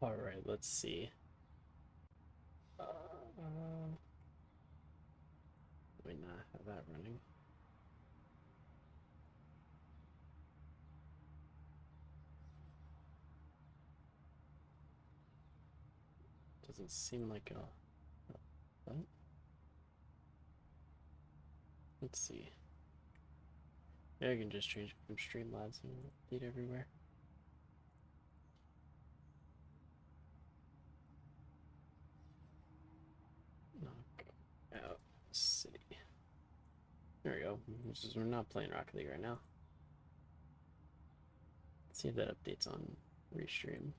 All right, let's see. Let me not have that running. Doesn't seem like a what? Let's see. Yeah, I can just change it from Streamlabs and update everywhere. Knockout City. There we go. We're not playing Rocket League right now. Let's see if that updates on Restream.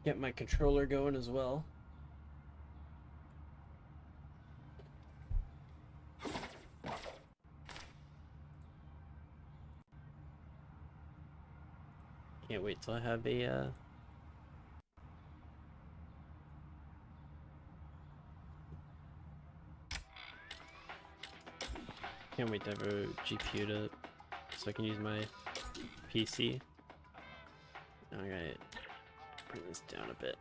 Get my controller going as well. Can't wait till I have a can't wait to have a GPU to so I can use my PC. Now I gotta bring this down a bit.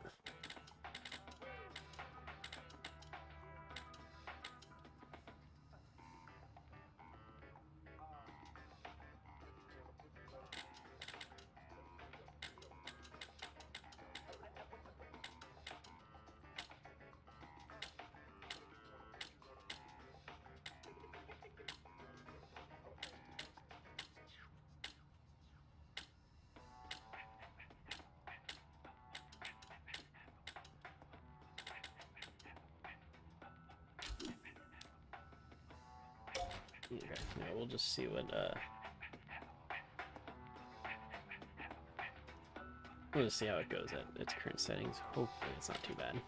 Okay, yeah, we'll just see what we'll just see how it goes at its current settings. Hopefully it's not too bad.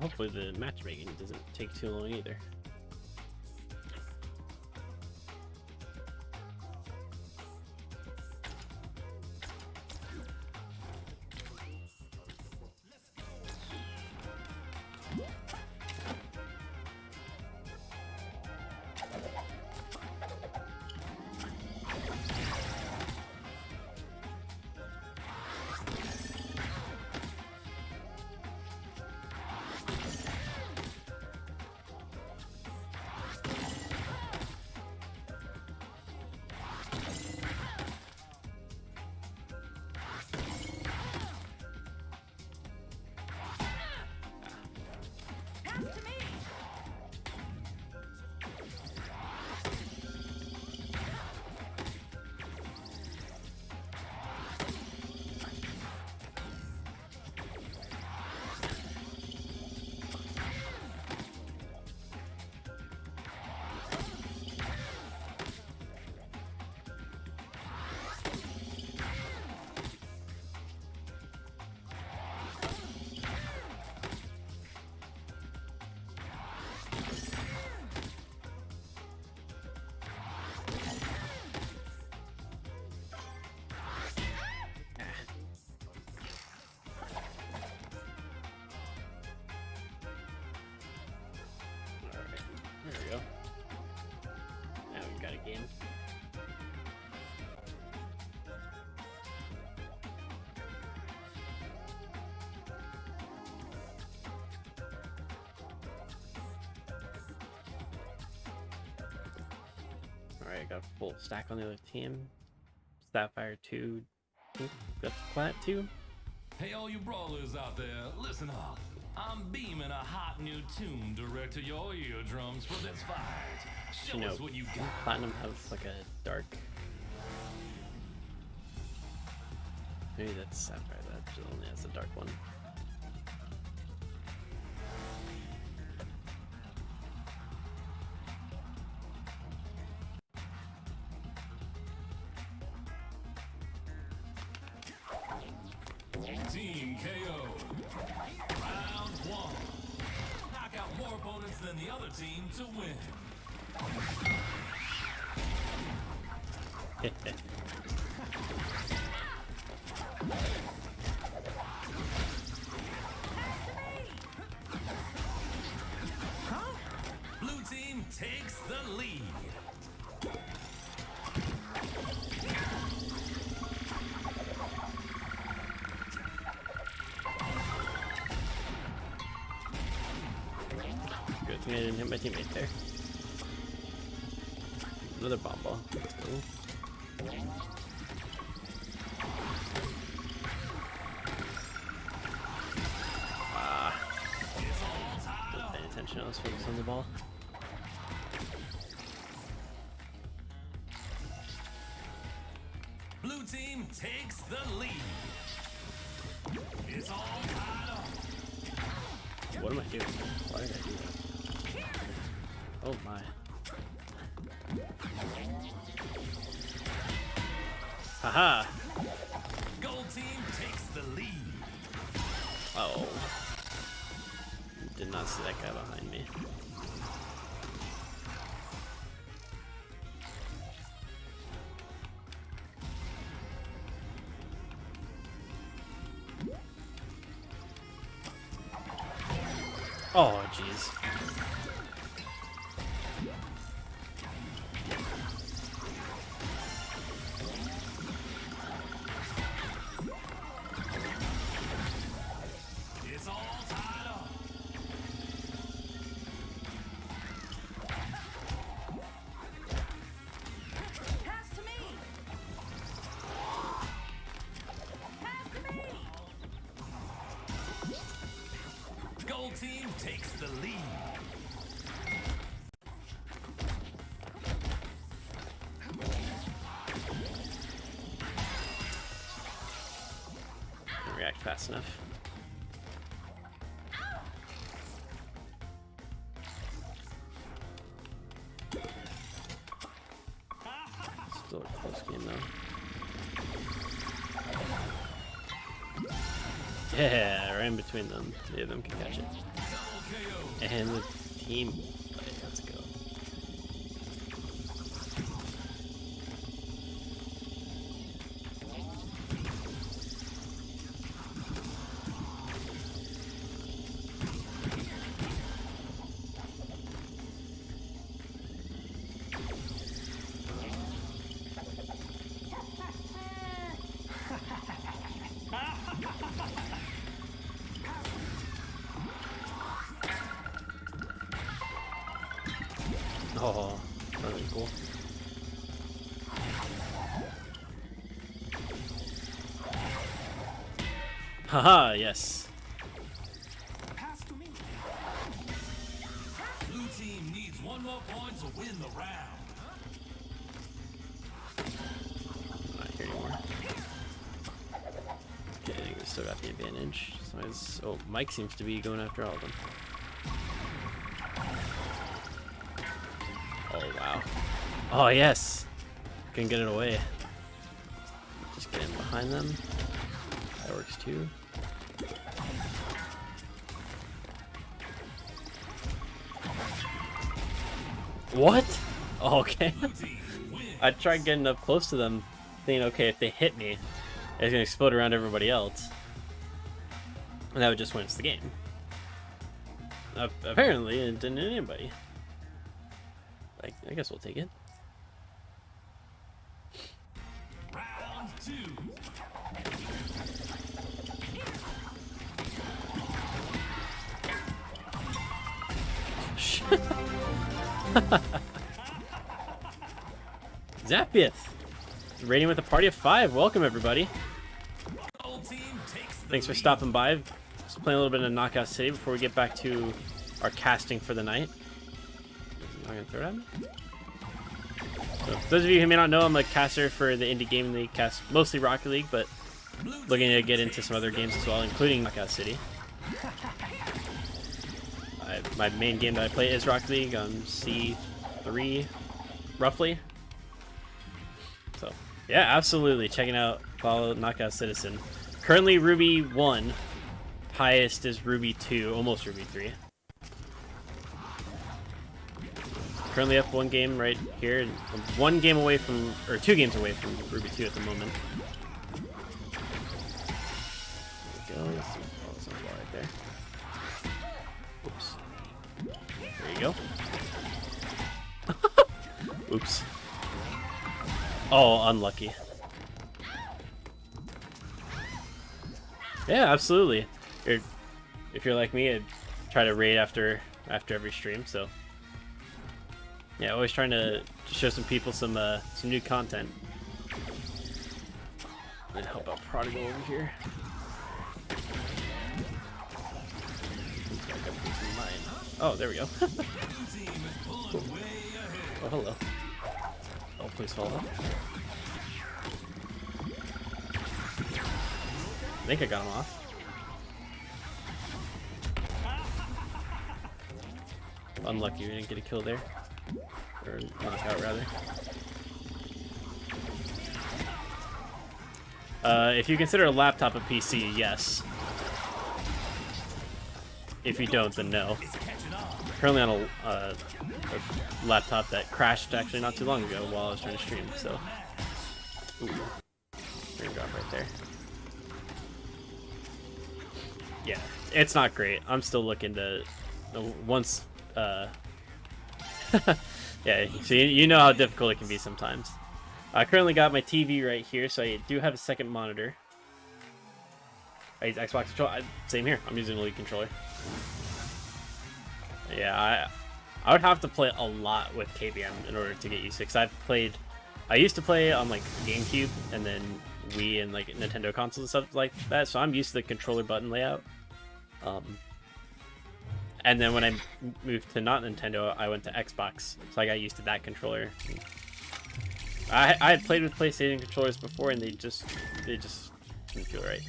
Hopefully the matchmaking doesn't take too long either. There we go. Now we've got a game. Alright, I got a full stack on the other team. Sapphire 2. Got Plat 2. Hey, all you brawlers out there, listen up. I'm beaming a hot new tune direct to your eardrums for this fight. Show us what you got. Platinum have like a dark. Maybe that's Sapphire that only has a dark one. Team KO. Round 1. Knock out more opponents than the other team to win. Blue team takes the lead. Good thing I didn't hit my teammate there. Another bomb ball. Let's go. Wasn't paying attention. I was focused on the ball. Blue team takes the lead. It's all tied up. What am I doing? Why did I do that? Oh my. Haha! Gold team takes the lead. Oh. Did not see that guy behind me. Oh, jeez. It's all tied up. Pass to me. Pass to me. Gold team takes the lead. Didn't react fast enough. Still a close game though. Yeah, right in between them. Neither of them can catch it. Double KO. And the team play. Let's go. Oh, really cool. Haha, yes. Pass to me. Blue team needs one more point to win the round. I'm not here anymore. Okay, I think we still got the advantage. So oh, Mike seems to be going after all of them. Oh, wow. Oh, yes! Can get it away. Just get in behind them. That works too. What? Oh, okay. Blue team wins. I tried getting up close to them, thinking, okay, if they hit me, it's gonna explode around everybody else. And that would just win us the game. Apparently, it didn't hit anybody. I guess we'll take it. Round 2. Zappieth! Rating with a party of 5. Welcome, everybody. Gold team takes the Thanks for lead. stopping by. just playing a little bit of Knockout City before we get back to our casting for the night. I'm gonna throw it at me. So, for those of you who may not know, I'm a caster for the Indie Gaming League, cast mostly Rocket League, but looking to get into some other games as well, including Knockout City. My main game that I play is Rocket League on C3, roughly. So, yeah, absolutely. Checking out, follow Knockout Citizen. Currently Ruby 1. Highest is Ruby 2, almost Ruby 3. Currently up one game right here, and 1 game away from, or 2 games away from Ruby 2 at the moment. There we go. Let's see. Oh, there's a ball right there. Oops. There you go. Oops. Oh, unlucky. Yeah, absolutely. If you're like me, I'd try to raid after every stream. So yeah, always trying to show some people some new content. I'm gonna help out Prodigal over here. Oh, there we go. Oh, hello. Oh, please fall off. I think I got him off. Unlucky we didn't get a kill there. Or knockout, rather. If you consider a laptop a PC, yes. If you don't, then no. Currently on a laptop that crashed actually not too long ago while I was trying to stream, so. Ooh. Frame drop right there. Yeah, it's not great. I'm still looking to once yeah, so you know how difficult it can be sometimes. I currently got my TV right here, so I do have a second monitor. I use Xbox controller. Same here. I'm using a Elite controller. Yeah, I would have to play a lot with KBM in order to get used to it. 'Cause I used to play on like GameCube and then Wii and like Nintendo consoles and stuff like that, so I'm used to the controller button layout. And then when I moved to not Nintendo, I went to Xbox, so I got used to that controller. I had played with PlayStation controllers before, and they just didn't feel right.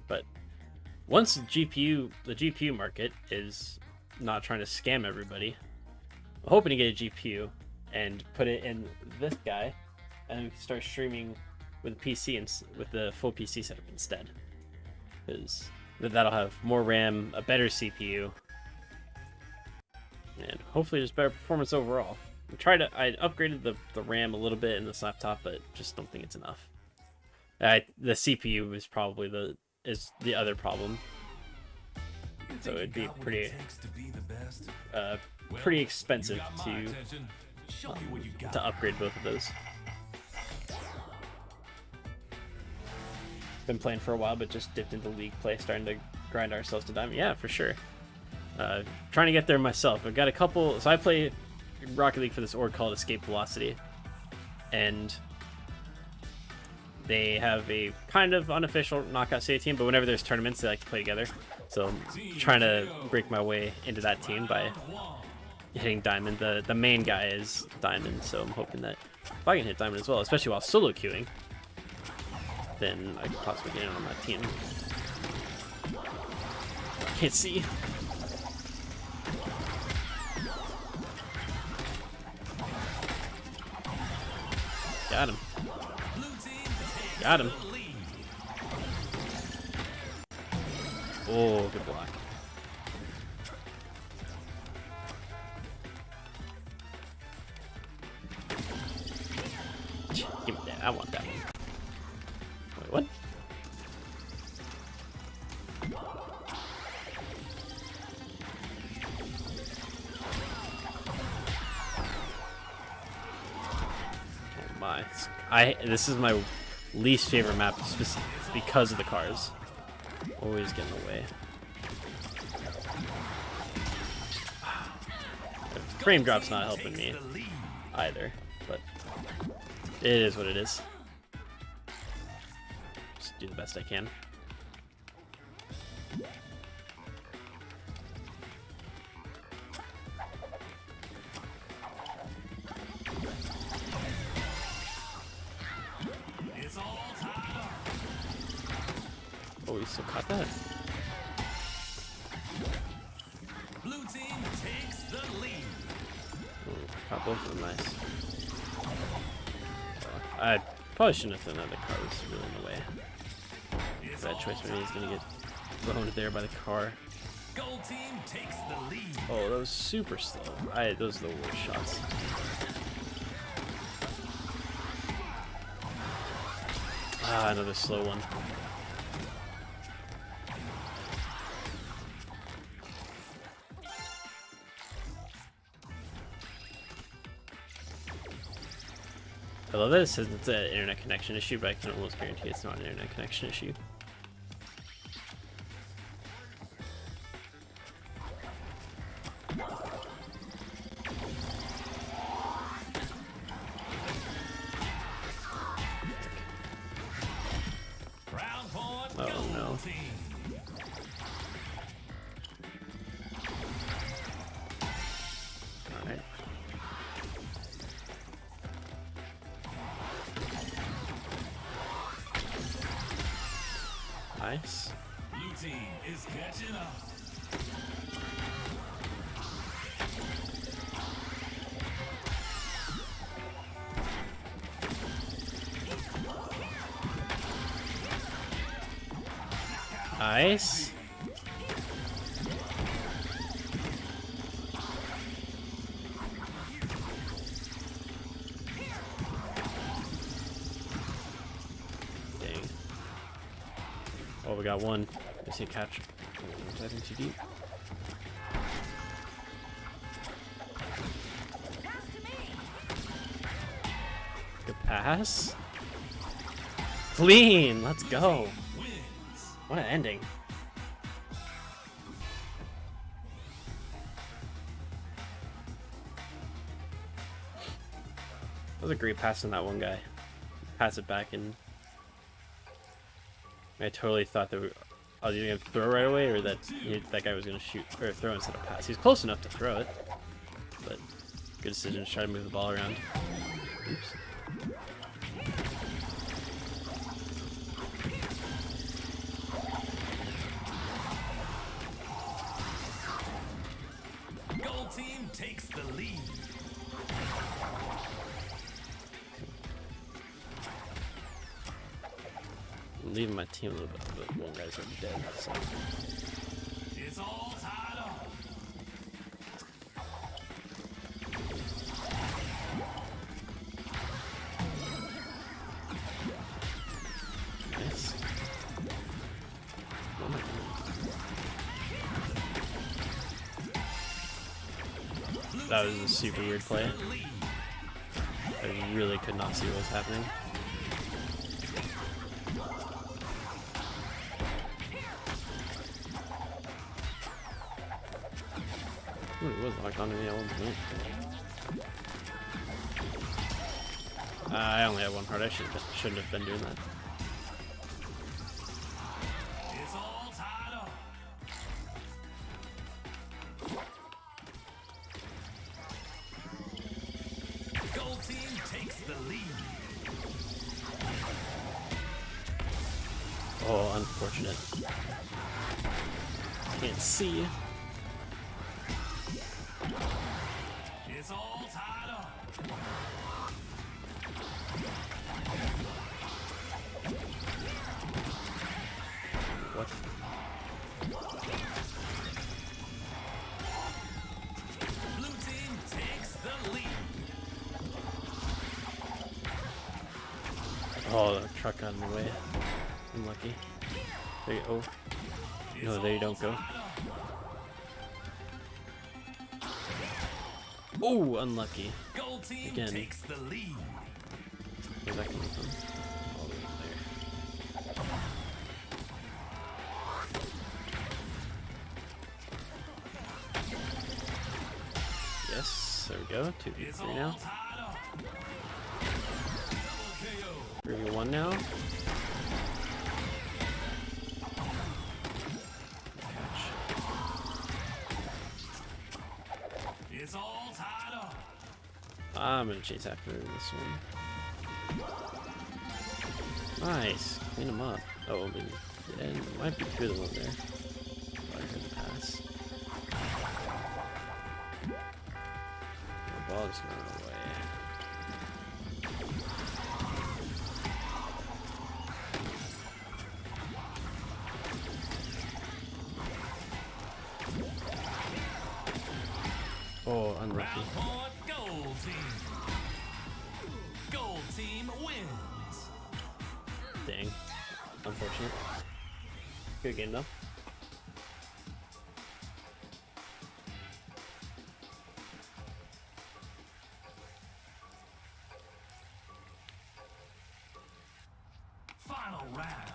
But once the GPU market is not trying to scam everybody, I'm hoping to get a GPU and put it in this guy, and we can start streaming with a PC and with the full PC setup instead, because that'll have more RAM, a better CPU, and hopefully just better performance overall. I upgraded the RAM a little bit in this laptop, but just don't think it's enough. The CPU is probably the other problem, so it'd be pretty expensive to upgrade both of those. Been playing for a while, but just dipped into League play, starting to grind ourselves to diamond. Yeah, for sure. Trying to get there myself. I've got a couple. So I play Rocket League for this org called Escape Velocity, and they have a kind of unofficial Knockout City team. But whenever there's tournaments, they like to play together. So I'm trying to break my way into that team by hitting diamond. The main guy is diamond, so I'm hoping that if I can hit diamond as well, especially while solo queuing, then I could possibly get in on that team. Can't see. Got him. Got him. Oh, good block. Give me that. I want that one. Wait, what? Oh my. This is my least favorite map because of the cars. Always getting away. The frame drop's not helping me either, but it is what it is. do the best I can. It's all tied up. Oh, he still caught that. Blue team takes the lead. Ooh, caught both of them, nice. I probably shouldn't have thrown that. The car was really in the way. It's Bad all choice for me. He's tied gonna up. get thrown there by the car. Gold team takes the lead. Oh, that was super slow. Those are the worst shots. Ah, another slow one. I love that it says it's an internet connection issue, but I can almost guarantee it's not an internet connection issue. Round point. Oh, Gold no. team. Alright. Nice. Blue team is catching up. Nice. Dang. Oh, we got one. I see a catch. Was that in too deep? Pass to me. Good pass. Clean. Let's go. Wins. What an ending. That was a great pass on that one guy. Pass it back and I totally thought that I was either gonna throw right away or that that guy was gonna shoot or throw instead of pass. He's close enough to throw it, but good decision to try to move the ball around. Oops. Gold team takes the lead. I'm leaving my team a little bit, but one guy's already dead. So. It's all tied up. Nice. Oh my God. Blue That was a team super weird takes play. the lead. I really could not see what was happening. Ooh, it was locked onto me at one point. I only had one heart. I shouldn't have been doing that. It's all tied up. Gold team takes the lead. Oh, unfortunate. Can't see. It's all tied up. What? Blue team takes the lead. Oh, the truck got in the way. Unlucky. There you go. No, there you don't go. Oh, unlucky. Gold team Again. takes the lead. Where's that coming from? All the way up there. Yes, there we go. 2v3 It's all now. tied up. Double KO. 3v1 now. It's all tied up. I'm gonna chase after this one. Nice. Clean him up. Oh, and might be two of them over there. Oh, I heard the pass. The ball is going away. Oh, unlucky. Round point, gold team. Gold team wins. Dang. Unfortunate. Good game though. Final round.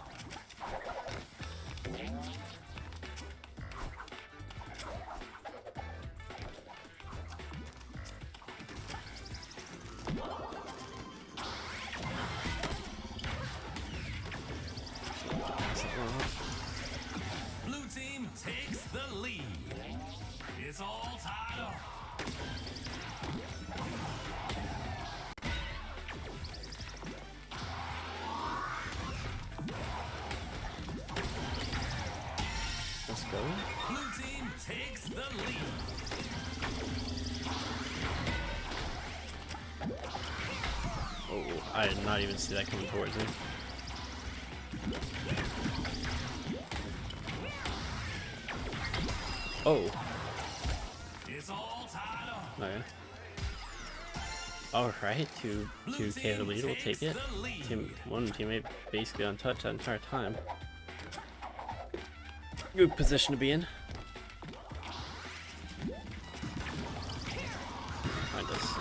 Blue team takes the lead. It's all tied up. Let's go. Blue team takes the lead. Oh, I did not even see that coming towards me. Oh, It's all tied up. okay. All right, two K the lead. We'll take it. One teammate basically untouched that entire time. Good position to be in. Behind us.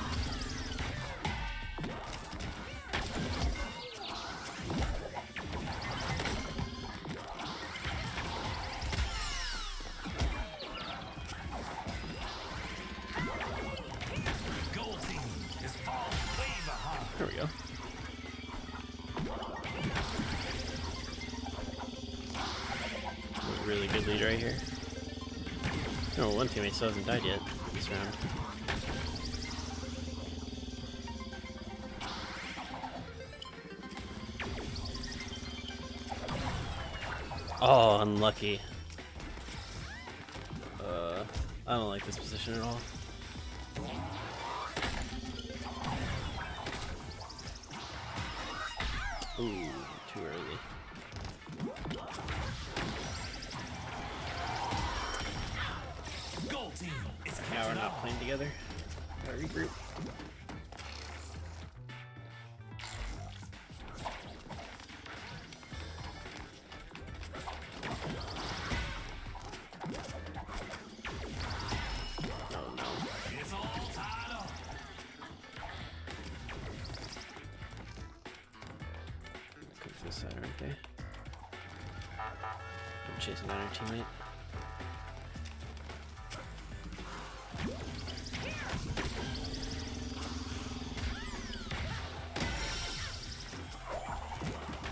Gold team is falling way behind. There we go. A really good lead right here. No, one teammate still hasn't died yet this round. Oh, unlucky. I don't like this position at all. Ooh, too early. Gold team is Now we're catching not up. playing together. Gotta regroup. Oh no. It's all tied up. Come to this side, aren't they? I'm chasing down our teammate.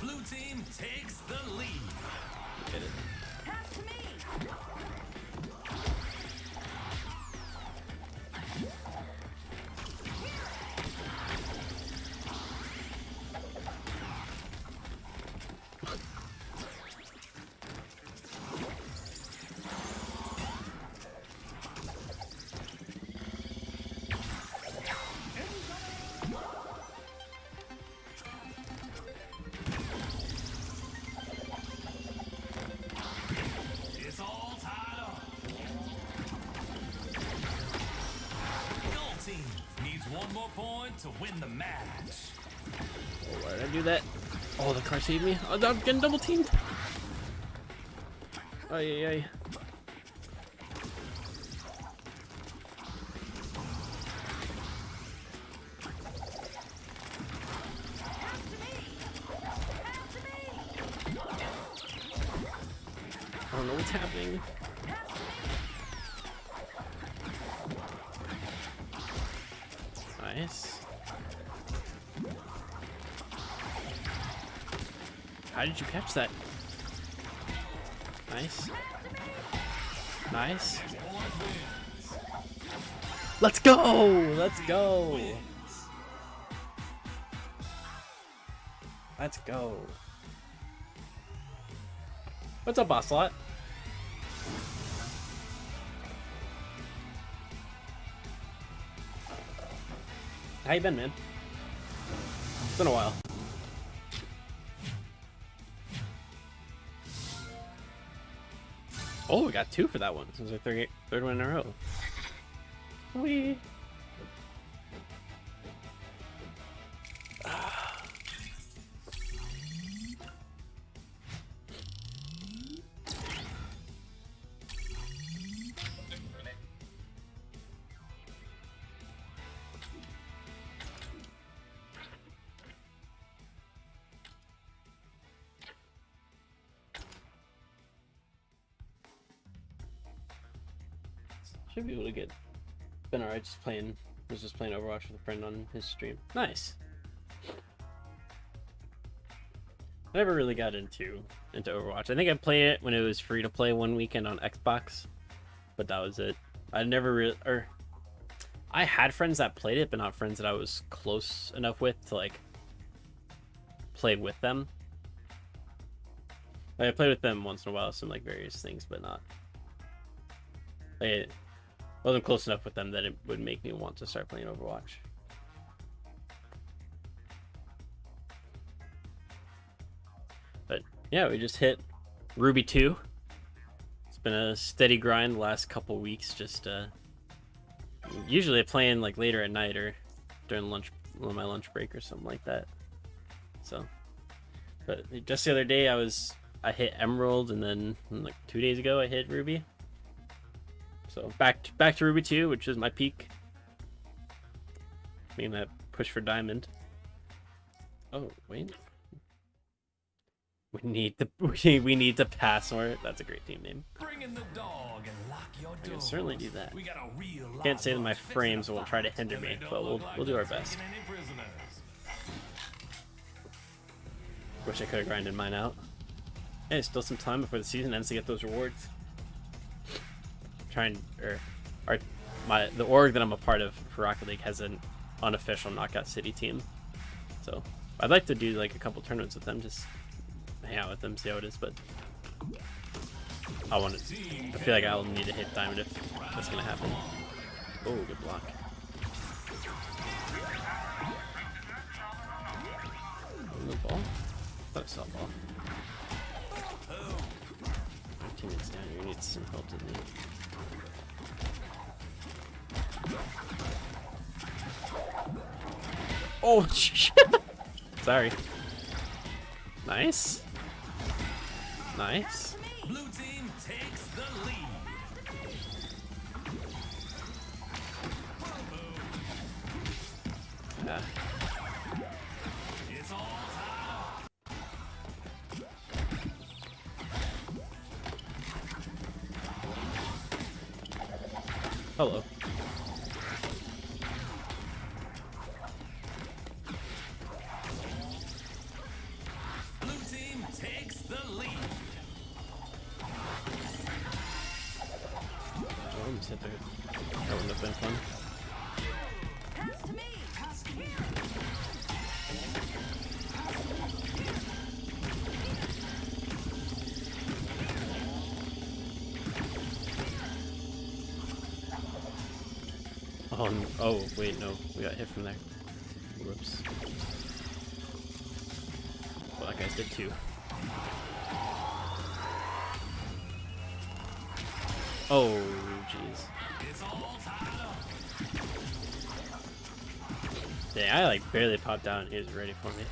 Blue team takes the lead. Get it. Pass to me. It's all tied up. Gold team needs one more point to win the match. Oh, why did I do that? Oh, the car saved me. Oh, I'm getting double teamed. Ay, ay, ay. Pass to me. Pass to me. I don't know what's happening. Pass to me. Nice. How did you catch that? Nice. Nice. Point wins. Let's go! Let's go! Let's go. What's up, Ocelot? How you been, man? It's been a while. Oh, we got 2 for that one. This was our third one in a row. Wee. Should be able to get. Been alright just playing. Was just playing Overwatch with a friend on his stream. Nice. I never really got into Overwatch. I think I played it when it was free to play one weekend on Xbox, but that was it. I never really, or I had friends that played it, but not friends that I was close enough with to like play with them. Like, I played with them once in a while, some like various things, but not. I wasn't close enough with them that it would make me want to start playing Overwatch. But yeah, we just hit Ruby 2. It's been a steady grind the last couple weeks. Just usually playing like later at night or during my lunch break or something like that. So, but just the other day I hit Emerald, and then like 2 days ago I hit Ruby. So back to Ruby 2, which is my peak. I mean, that push for Diamond. Oh wait, we need the password. That's a great team name. Bring in the dog and lock your I can doors. certainly do that. We got a real Can't say that lot my of fixing frames up will try to house, hinder and me, they don't but look we'll like do our they're best. taking any prisoners. Wish I could have grinded mine out. Hey, still some time before the season ends to get those rewards. The org that I'm a part of for Rocket League has an unofficial Knockout City team, so I'd like to do like a couple tournaments with them, just hang out with them, see how it is. But I feel like I'll need to hit Diamond if that's gonna happen. Oh, good block. No ball? I thought I saw a ball. My teammate's down here, needs some help, didn't he? Oh shit! Sorry. Nice. Nice. Blue team takes the lead. Yeah. It's all tied up. Hello. Blue team takes the lead. Oh, almost hit there. That wouldn't have been fun. Pass to me. Here. Oh, wait, no. We got hit from there. Whoops. Well, that guy's dead too. Oh, jeez. It's all tied up. Yeah, I like barely popped down and he was ready for me.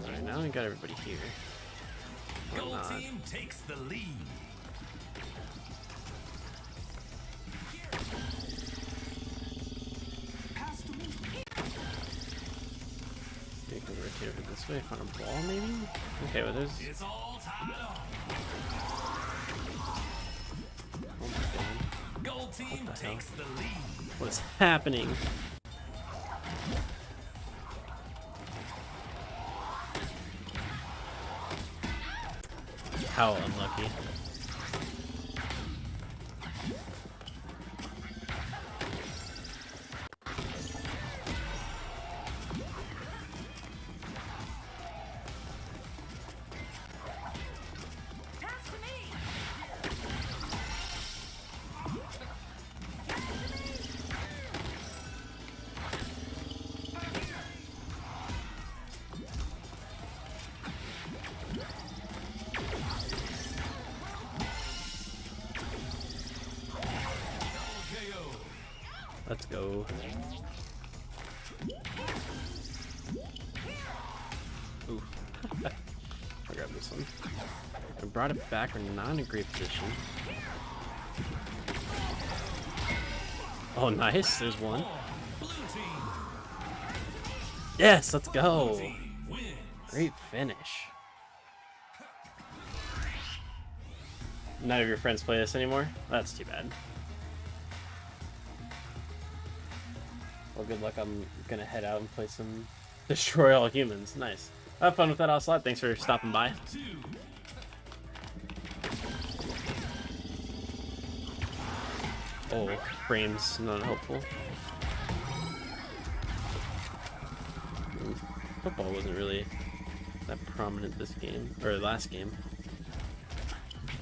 Alright, now we got everybody here. Or Gold not. team takes the lead. Pass to me. Maybe we can rotate over this way, find a ball maybe? Okay, well there's... It's all tied up. Oh my god. Gold team the hell? takes the lead. What is happening? How unlucky. Let's go. Ooh. I'll grab this one. I brought it back. We're not in a great position. Oh, nice. There's one. Blue team Yes, let's go. wins. Great finish. None of your friends play this anymore? That's too bad. Well, good luck. I'm gonna head out and play some Destroy All Humans. Nice. Have fun with that, Ocelot. Thanks for stopping by. 2. Oh, frames not helpful. Football wasn't really that prominent this game, or last game.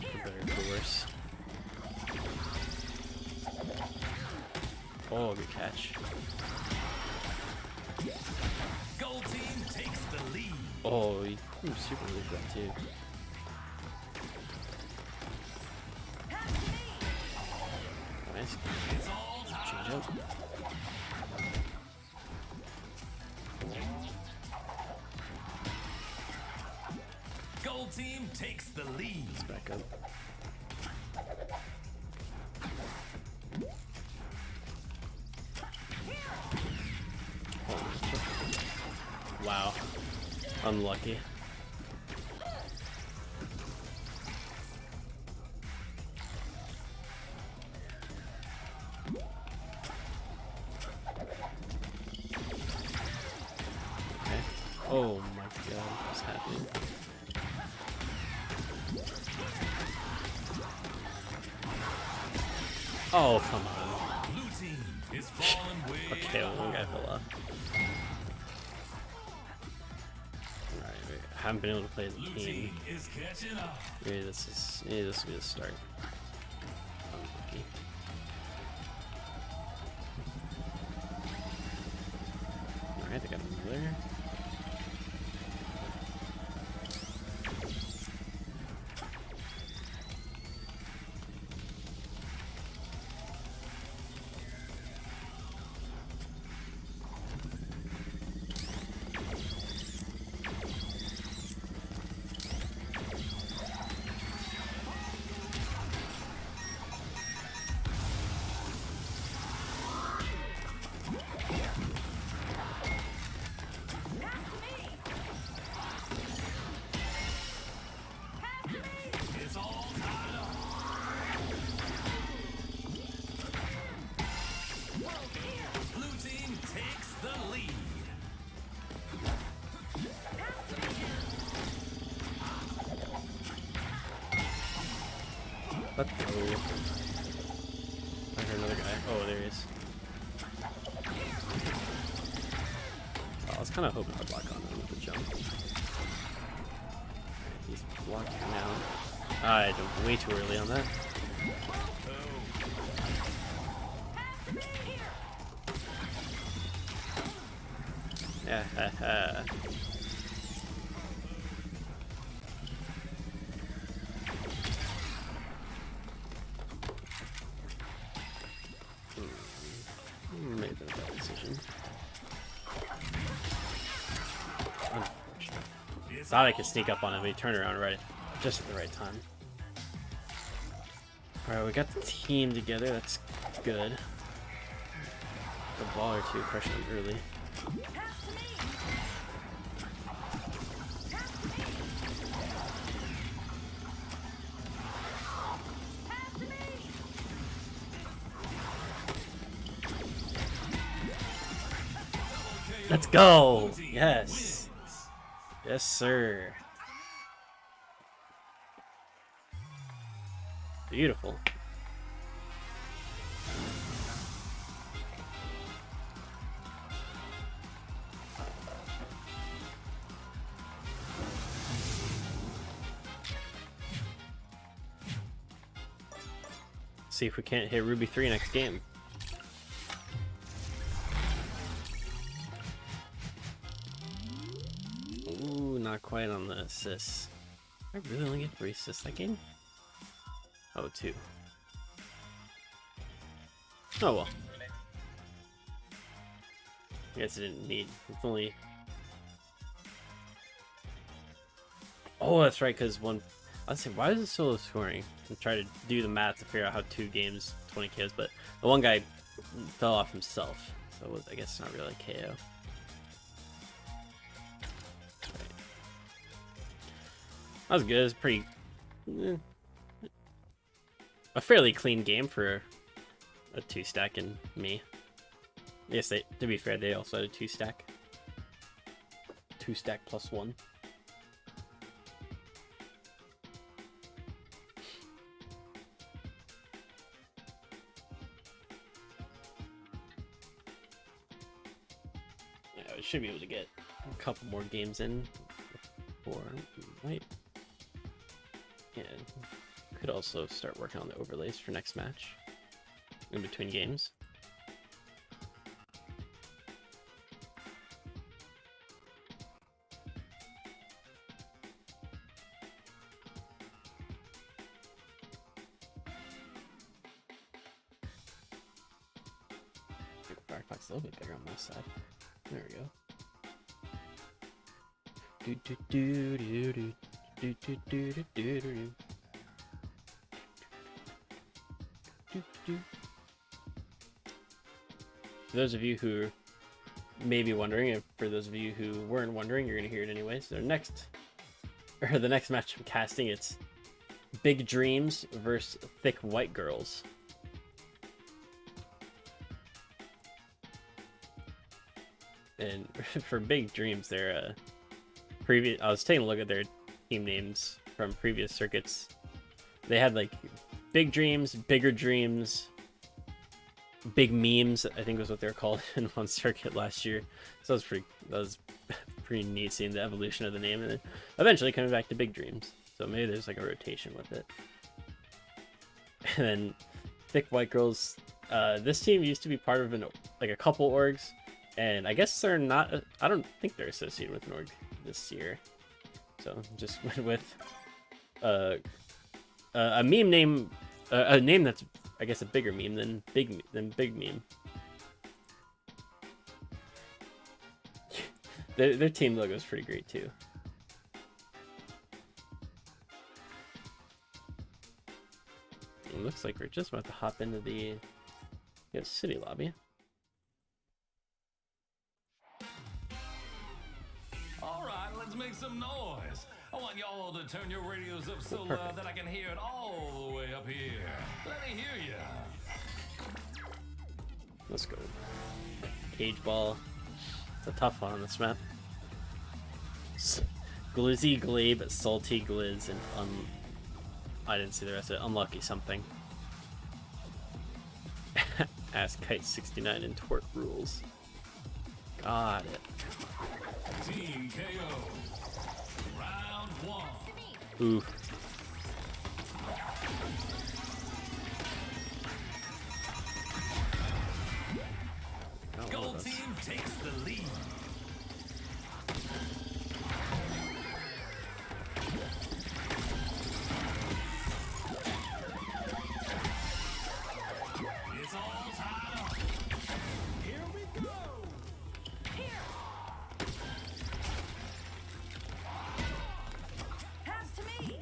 For better or for worse. Oh, good catch. Gold team takes the lead. Oh, he super lead that too. Nice. It's all tied Change up. Gold team takes the lead. Let's back up. Wow. Unlucky. Okay. Oh my god, what's happening? Oh, come on. Blue team is falling way Okay, well, one guy fell off. Alright, I haven't been able to play as a Blue team. team is catching up. Maybe this will be the start. Unlucky. Alright, they got another. It's all tied up. Blue team takes the lead. Let's go. I heard another guy. Oh, there he is. Oh, I was kind of hoping to block on him with the jump. He's blocking now. I jumped way too early on that. Yeah, ha, ha. Made that a bad decision. Unfortunate. It's Thought I could sneak up on him, but he turned around right, just at the right time. Alright, we got the team together, that's good. A ball or two, pressure them early. Let's go! Blue team Yes! wins. Yes, sir. Beautiful. See if we can't hit Ruby 3 next game. Ooh, not quite on the assists. I really only get 3 assists that game? Oh, 2. Oh well. guess it didn't need. It's only. Oh, that's right. Because one. I was saying, why is it so low scoring? I'm trying to do the math to figure out how 2 games, 20 KOs, but the one guy fell off himself, so it was, I guess it's not really a KO. Right. That was good. It was pretty. A fairly clean game for a 2-stack and me. I guess they, to be fair, they also had a 2-stack. 2-stack plus 1. Yeah, we should be able to get a couple more games in. Or might. Yeah. Could also start working on the overlays for next match in between games. Firefox a little bit bigger on this side. There we go. Do do do do do do do do do do do. For those of you who may be wondering, and for those of you who weren't wondering, you're gonna hear it anyways. The next match I'm casting, it's Big Dreams versus Thick White Girls. And for Big Dreams, they're previous. I was taking a look at their team names from previous circuits. They had like Big Dreams, Bigger Dreams, Big Memes, I think was what they were called in one circuit last year. So that was pretty neat seeing the evolution of the name, and then eventually coming back to Big Dreams. So maybe there's like a rotation with it. And then Thick White Girls. This team used to be part of a couple orgs, and I guess they're not. I don't think they're associated with an org this year. So just went with a meme name, a name that's, I guess, a bigger meme than Big Meme. Their team logo is pretty great too. It looks like we're just about to hop into the city lobby. All right, let's make some noise. I want y'all to turn your radios up so loud that I can hear it all the way up here. Let me hear ya. Let's go. Cage ball. It's a tough one on this map. Glizzy Glabe, Salty Gliz, and I didn't see the rest of it. Unlucky something. Ass Kite 69 and Twerk rules. Got it. Team KO. Round 1. Ooh. Gold team takes the lead. It's all tied up. Here we go. Pass to me.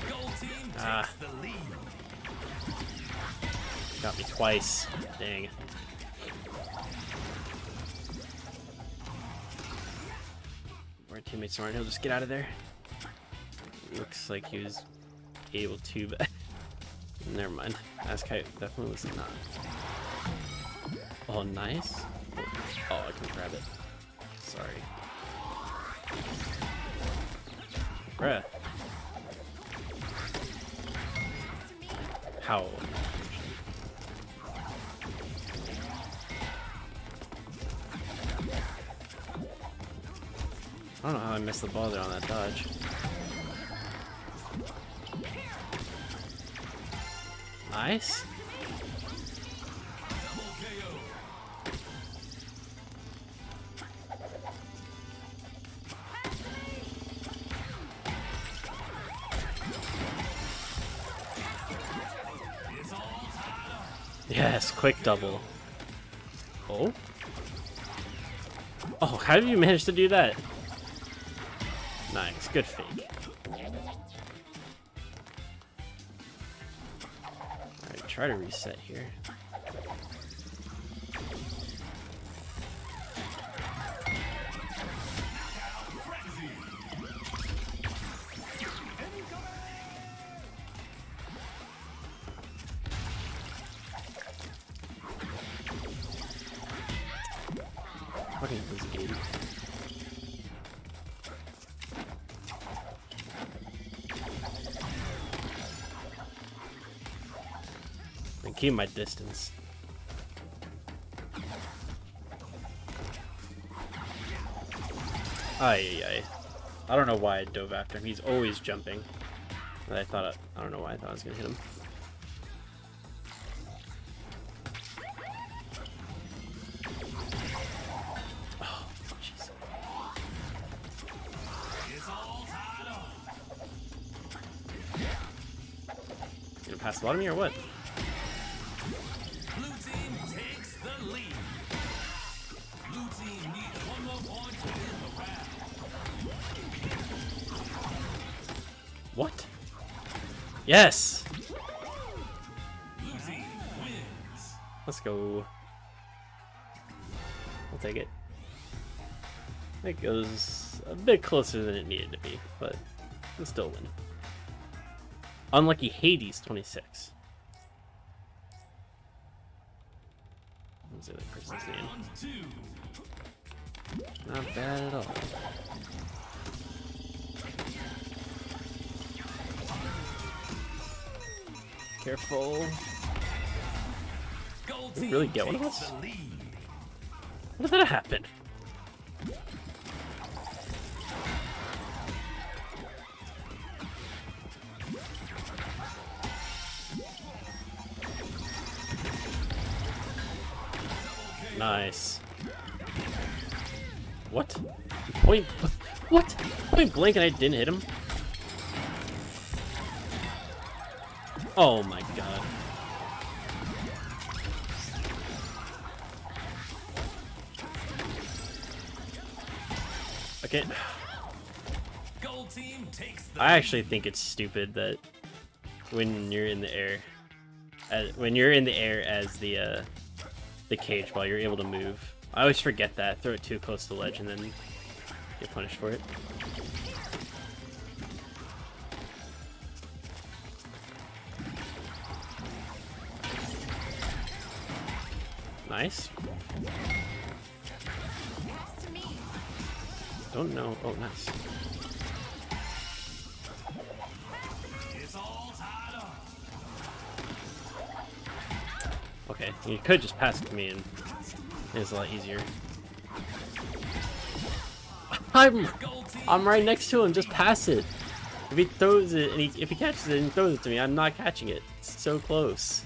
Gold team takes the lead. Got me twice. Dang. Our teammate's smart. He'll just get out of there. Looks like he was able to, but never mind. Askite definitely was not. Oh, nice. Oh, I can grab it. Sorry. Bruh. How? I don't know how I missed the ball there on that dodge. Nice. Double KO. Yes, quick double. Oh? Oh, how did you manage to do that? Nice, good fake. Alright, try to reset here. Fucking Blizzgate. And keep my distance. Ay. I don't know why I dove after him. He's always jumping. And I don't know why I thought I was gonna hit him. Oh, jeez. You gonna pass a lot of me or what? Blue team takes the lead. Blue team needs one more point to win the round. What? Yes! Blue team wins. Let's go. I'll take it. It goes a bit closer than it needed to be, but it's still a win. Unlucky Hades 26. What's the other person's name? Round two. Not bad at all. Careful. Gold Did we team really get one of takes us? the lead. What did that happen? Nice. What? Point. What? Point blank and I didn't hit him? Oh my god. Okay. Gold team takes the I actually think it's stupid that when you're in the air, as the cage while you're able to move. I always forget that. Throw it too close to the ledge and then get punished for it. Nice. Pass to me. Don't know. Oh, nice. It's all tied up. Okay, you could just pass it to me and it's a lot easier. I'm right next to him. Just pass it. If he throws it and if he catches it and throws it to me, I'm not catching it. It's so close.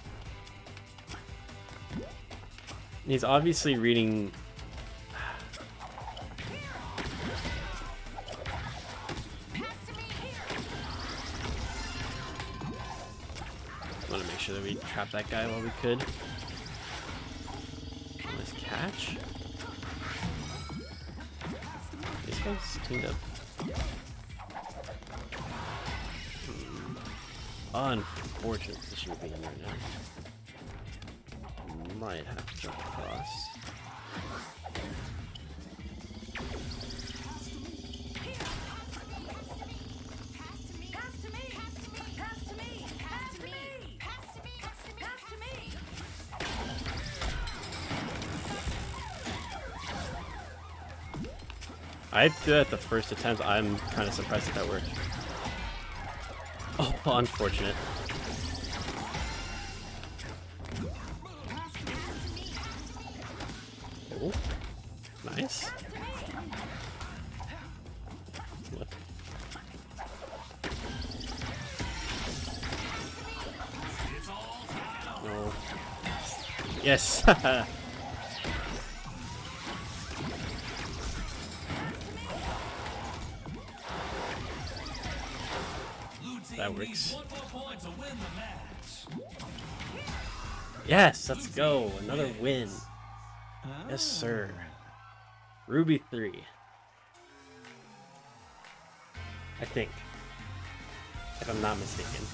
He's obviously reading. Pass to me here. I want to make sure that we trap that guy while we could. Nice catch. These guys teamed up. Unfortunate position to be in right now. Might have to jump across. Pass to me. Pass to me. Pass to me. Pass to me. Pass to me. Pass to me. I did that the first attempt. I'm kind of surprised that that worked. Oh, unfortunate. Oh, nice. What? No. Yes. Blue team That needs works. one more point to win the match. Yes, let's go. Another win. Yes, sir. Ruby 3. I think. If I'm not mistaken.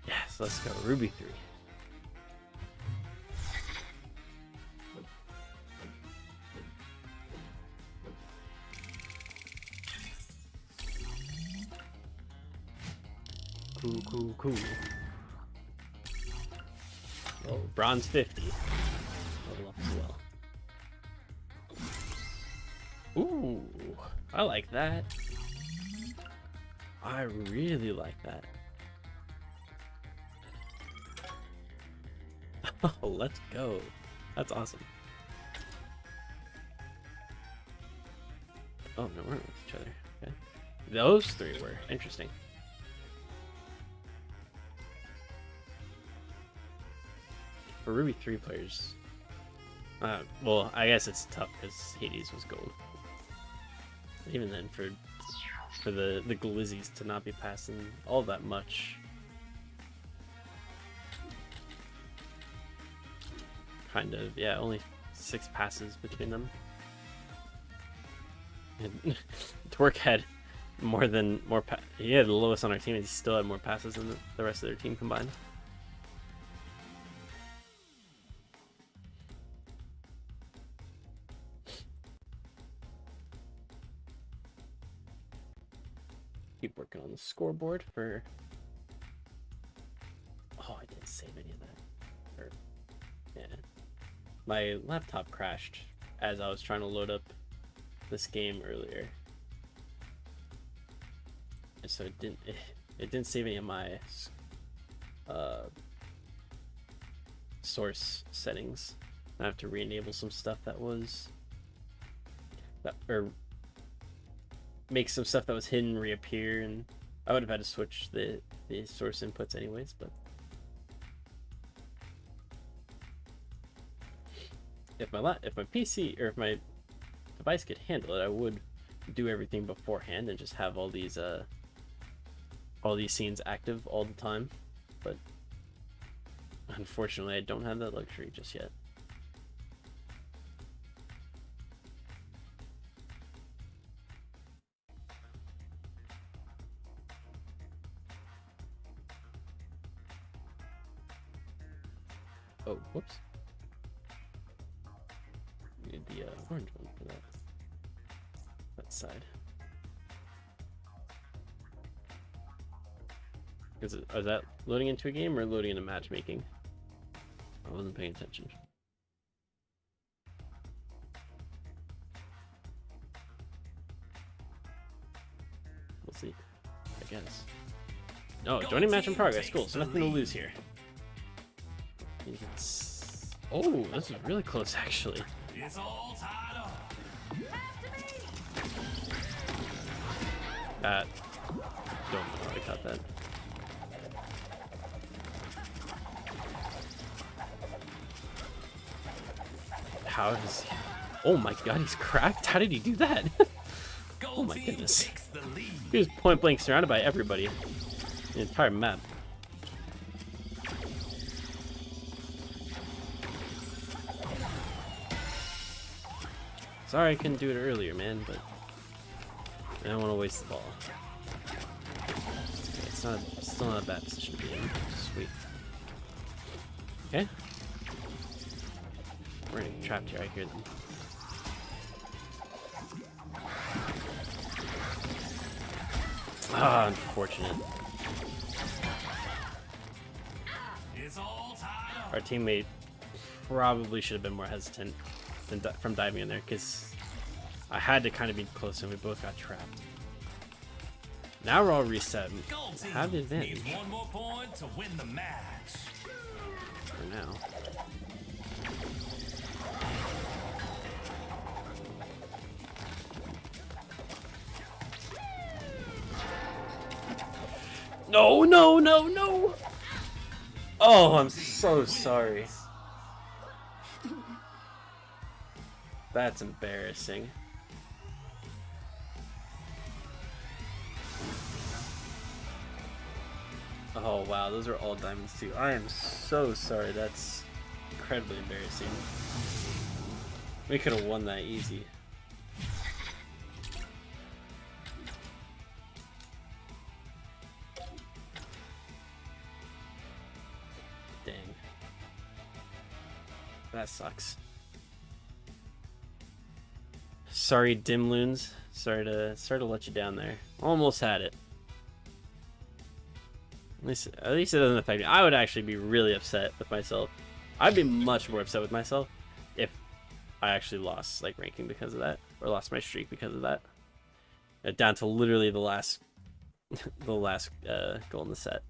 Yes, let's go. Ruby 3. Cool. Oh, bronze 50. Level up as well. Ooh, I like that. I really like that. Oh, let's go. That's awesome. Oh, no, we're not with each other. Okay. Those three were interesting. For Ruby 3 players, well, I guess it's tough because Hades was gold. Even then, for the Glizzies to not be passing all that much, kind of, yeah, only 6 passes between them. And Twerk had he had the lowest on our team, and he still had more passes than the rest of their team combined. Keep working on the scoreboard for. Oh, I didn't save any of that. Or, yeah, my laptop crashed as I was trying to load up this game earlier, and so it didn't save any of my source settings. I have to re-enable some stuff or make some stuff that was hidden reappear, and I would have had to switch the source inputs anyways, but if my PC or if my device could handle it, I would do everything beforehand and just have all these scenes active all the time, but unfortunately I don't have that luxury just yet. Oh, whoops. Need the orange one for that side. Is that loading into a game or loading into matchmaking? I wasn't paying attention. We'll see, I guess. No, joining match in progress. Cool, so nothing to lose here. Oh, this is really close, actually. It's all tied up. Don't know how I caught that. How is he? Oh my god, he's cracked? How did he do that? Oh my goodness. He was point blank surrounded by everybody. The entire map. Sorry I couldn't do it earlier, man, but I don't want to waste the ball. Okay, it's still not a bad position to be in. Sweet. Okay. We're gonna get trapped here, I hear them. Ah, unfortunate. Our teammate probably should have been more hesitant from diving in there, because I had to kind of be close and we both got trapped. Now we're all reset. Have the advantage. One more point to win the match. For now. No, no, no, no! Oh, I'm so sorry. That's embarrassing. Oh wow, those are all diamonds too. I am so sorry. That's incredibly embarrassing. We could have won that easy. Dang. That sucks. Sorry, Dimloons. Sorry to let you down there. Almost had it. At least it doesn't affect me. I would actually be really upset with myself. I'd be much more upset with myself if I actually lost like ranking because of that, or lost my streak because of that. Down to literally the last, the last goal in the set,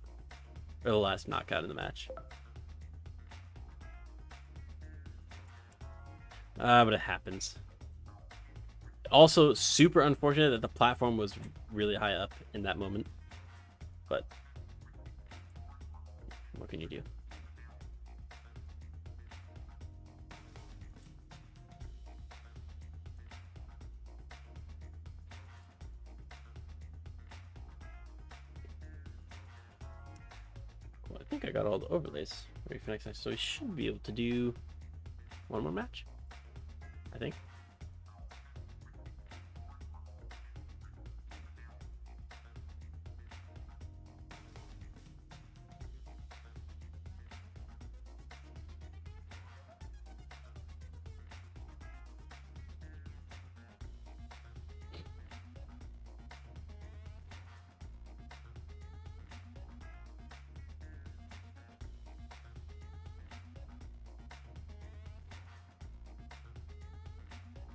or the last knockout in the match. But it happens. Also, super unfortunate that the platform was really high up in that moment, but what can you do? Well, I think I got all the overlays ready for next time, so we should be able to do one more match, I think.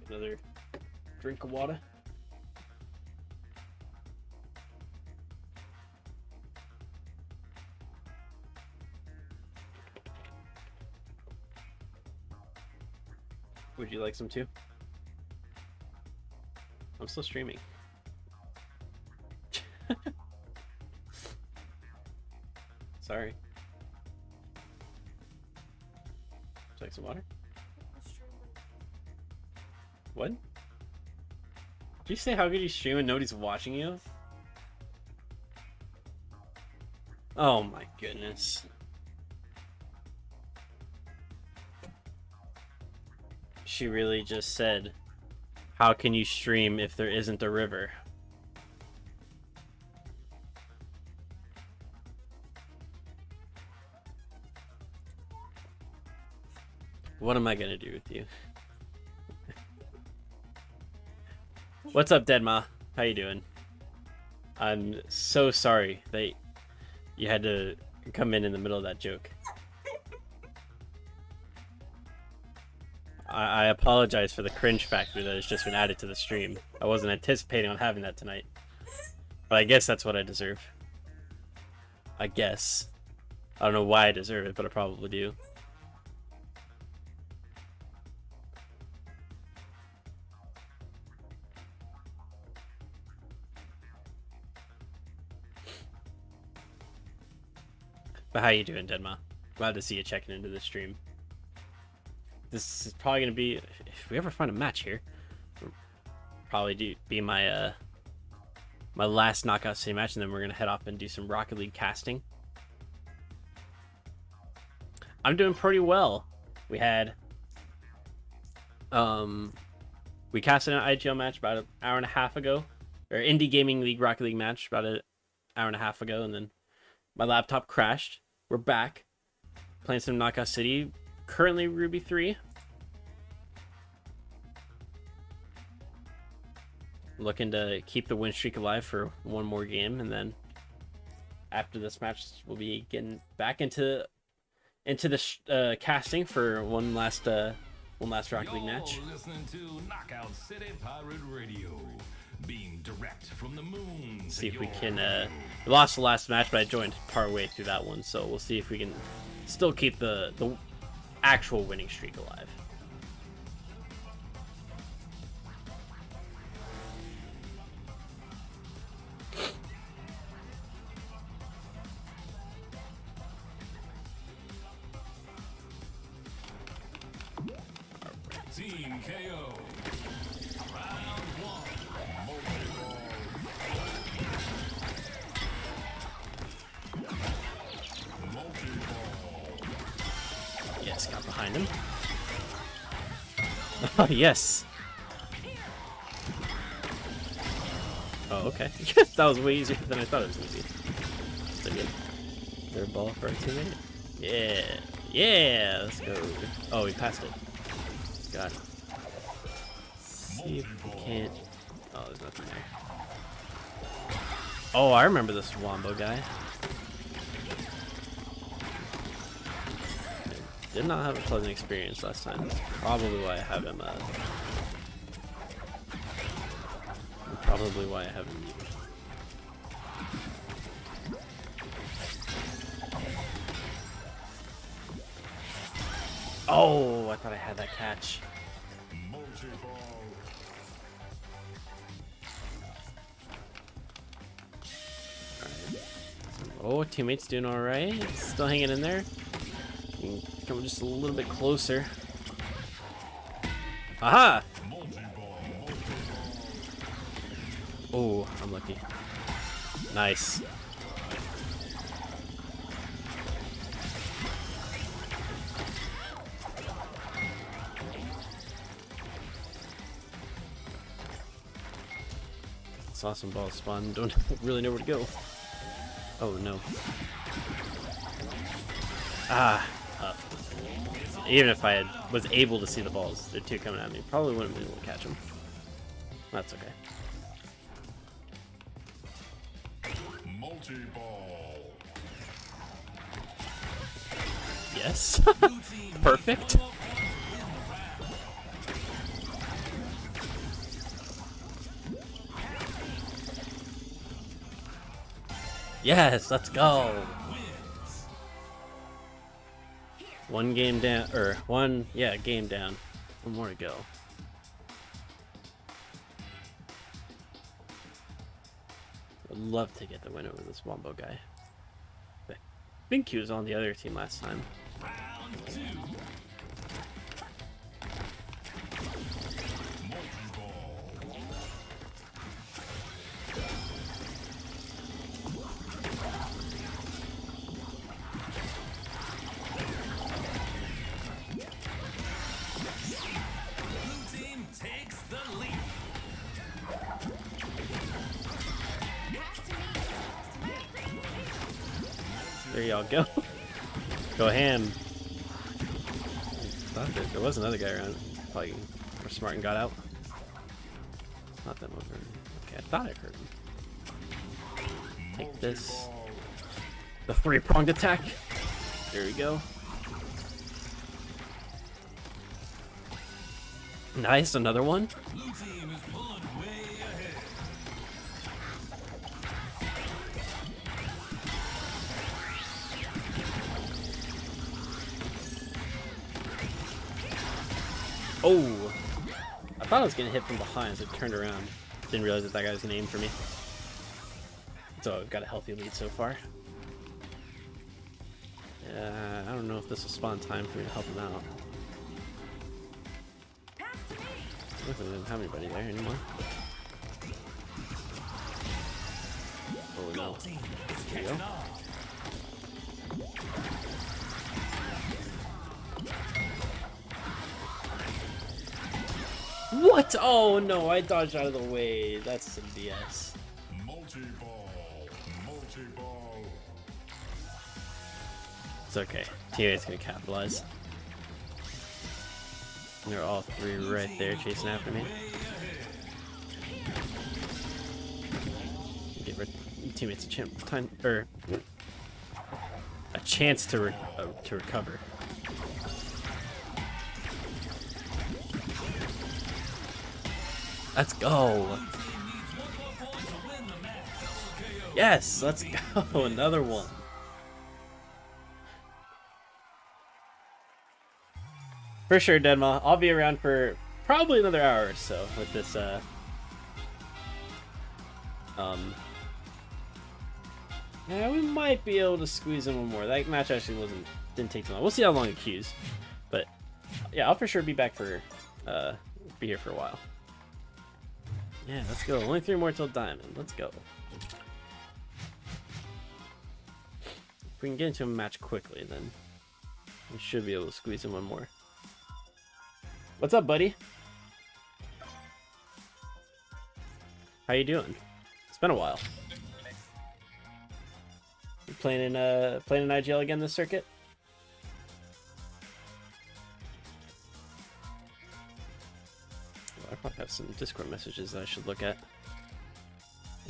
Another drink of water. Would you like some too? I'm still streaming. Sorry. Would you like some water? What? Did you say how good you stream and nobody's watching you? Oh my goodness. She really just said, how can you stream if there isn't a river? What am I gonna do with you? What's up, Deadma? How you doing? I'm so sorry that you had to come in the middle of that joke. I apologize for the cringe factor that has just been added to the stream. I wasn't anticipating on having that tonight. But I guess that's what I deserve. I guess. I don't know why I deserve it, but I probably do. But how you doing, Denma? Glad to see you checking into the stream. This is probably gonna be, if we ever find a match here, probably be my my last Knockout City match, and then we're gonna head off and do some Rocket League casting. I'm doing pretty well. We had we casted an IGL match about an hour and a half ago, or Indie Gaming League Rocket League match about an hour and a half ago, and then my laptop crashed. We're back playing some Knockout City. Currently Ruby 3. Looking to keep the win streak alive for one more game, and then after this match we'll be getting back into the casting for one last Rocket League match. You're listening to Knockout City Pirate Radio, being direct from the moon. See if we can. We lost the last match, but I joined partway through that one, so we'll see if we can still keep the actual winning streak alive. Team KO. Yes, got behind him. Oh, yes. Oh, okay. That was way easier than I thought it was going to be. So good. Is there a ball for our teammate? Yeah. Yeah, let's go. Oh, he passed it. God. See if we can't... Oh, there's nothing there. Oh, I remember this Wombo guy. I did not have a pleasant experience last time. That's probably why I have him, probably why I have him muted. Oh, I thought I had that catch. Alright. Oh, teammate's doing alright. Still hanging in there. Come just a little bit closer. Aha! Oh, I'm lucky. Nice. Saw some balls spawn. Don't really know where to go. Oh no. Ah. Up. Even if I was able to see the balls, the two coming at me, probably wouldn't have been able to catch them. That's okay. Multi-ball. Yes. Perfect. Yes, let's go. One game down, or game down. One more to go. Would love to get the win over this Wombo guy. I think he was on the other team last time. Round 2. There y'all go. Go ham. Thought there was another guy around. Probably were smart and got out. It's not them over. Okay, I thought I heard him. Take this. The three-pronged attack. There we go. Nice, another one. Blue team is pulling way ahead. Oh! I thought I was getting hit from behind, so I turned around. Didn't realize that guy was gonna aim for me. So I've got a healthy lead so far. I don't know if this will spawn time for me to help him out. I didn't have anybody there anymore. Oh no. There you go. What? Oh no, I dodged out of the way. That's some BS. Multi-ball. Multi-ball. It's okay. Teammate's gonna capitalize. And they're all three right there chasing after me. Give our teammates a chance to recover. Let's go. Yes, let's go. Another one. For sure, Denma. I'll be around for probably another hour or so with this, yeah, we might be able to squeeze in one more. That match actually didn't take too long. We'll see how long it queues. But, yeah, I'll for sure be back for, be here for a while. Yeah, let's go. Only 3 more till Diamond. Let's go. If we can get into a match quickly, then We should be able to squeeze in one more. What's up, buddy? How you doing? It's been a while. You playing in IGL again this circuit? Well, I probably have some Discord messages that I should look at.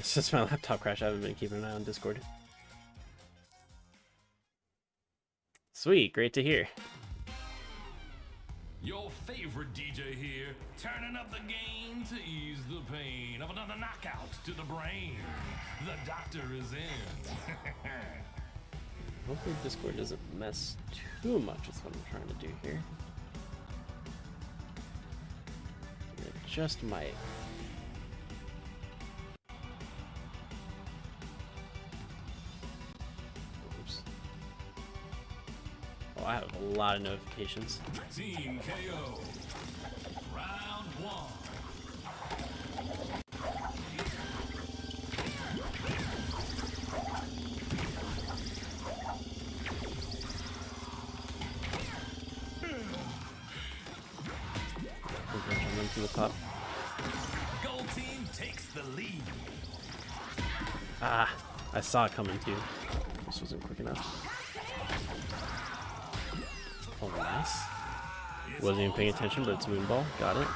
Since my laptop crashed, I haven't been keeping an eye on Discord. Sweet, great to hear. Your favorite DJ here, turning up the gain to ease the pain of another knockout to the brain. The doctor is in. Hopefully Discord doesn't mess too much with what I'm trying to do here. It just might. Oops. Oh, I have a lot of notifications. Team KO. Round 1. Run from the top. Gold team takes the lead. Ah, I saw it coming too. This wasn't quick enough. Oh, nice. Wasn't even paying attention, but it's Moonball. Got it.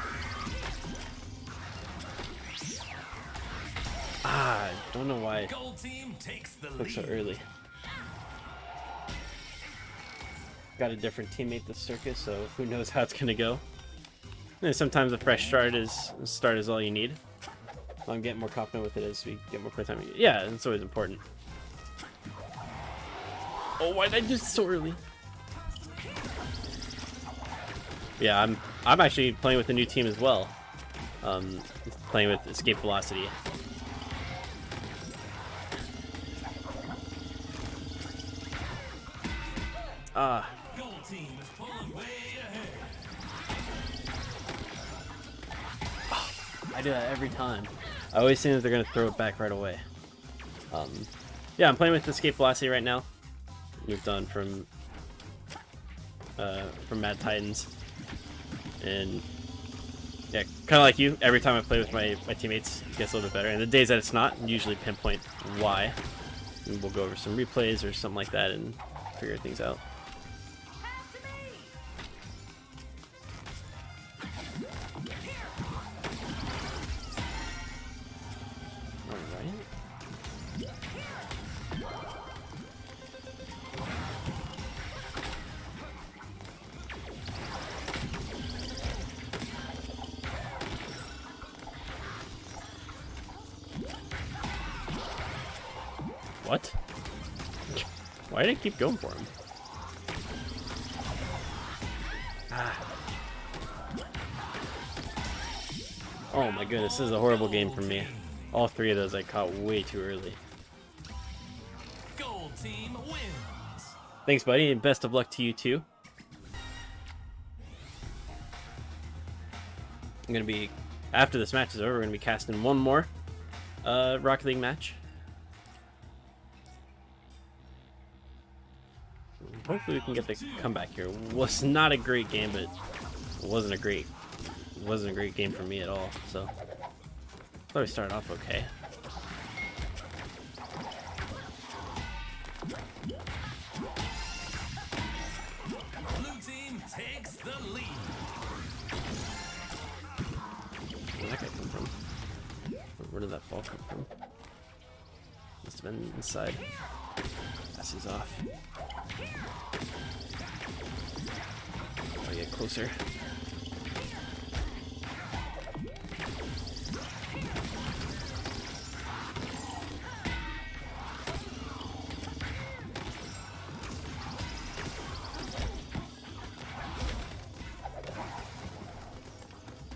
Ah, I don't know why it Gold team takes the looks so lead. early. Got a different teammate this circuit, so who knows how it's gonna go. And sometimes a fresh start is all you need. I'm getting more confident with it as we get more playtime. Yeah, it's always important. Oh, why did I do this so early? Yeah, I'm actually playing with a new team as well. Playing with Escape Velocity. Ah. Gold team is pulling way ahead. I do that every time. I always think that they're gonna throw it back right away. Yeah, I'm playing with Escape Velocity right now. Moved on from Mad Titans, and yeah, kind of like you. Every time I play with my teammates, it gets a little bit better. And the days that it's not, usually pinpoint why. And we'll go over some replays or something like that and figure things out. Pass to me. All right. What? Why did I keep going for him? Ah. Oh my goodness, this is a horrible game for me. All three of those I caught way too early. Gold team wins. Thanks, buddy, and best of luck to you too. I'm gonna be, after this match is over, we're gonna be casting one more Rocket League match. Hopefully we can get the comeback here. Was not a great game, but it wasn't a great game for me at all. So thought we started off okay. Blue team takes the lead. Where did that guy come from? Where did that ball come from? Must have been inside. Pass is off. I'll get closer.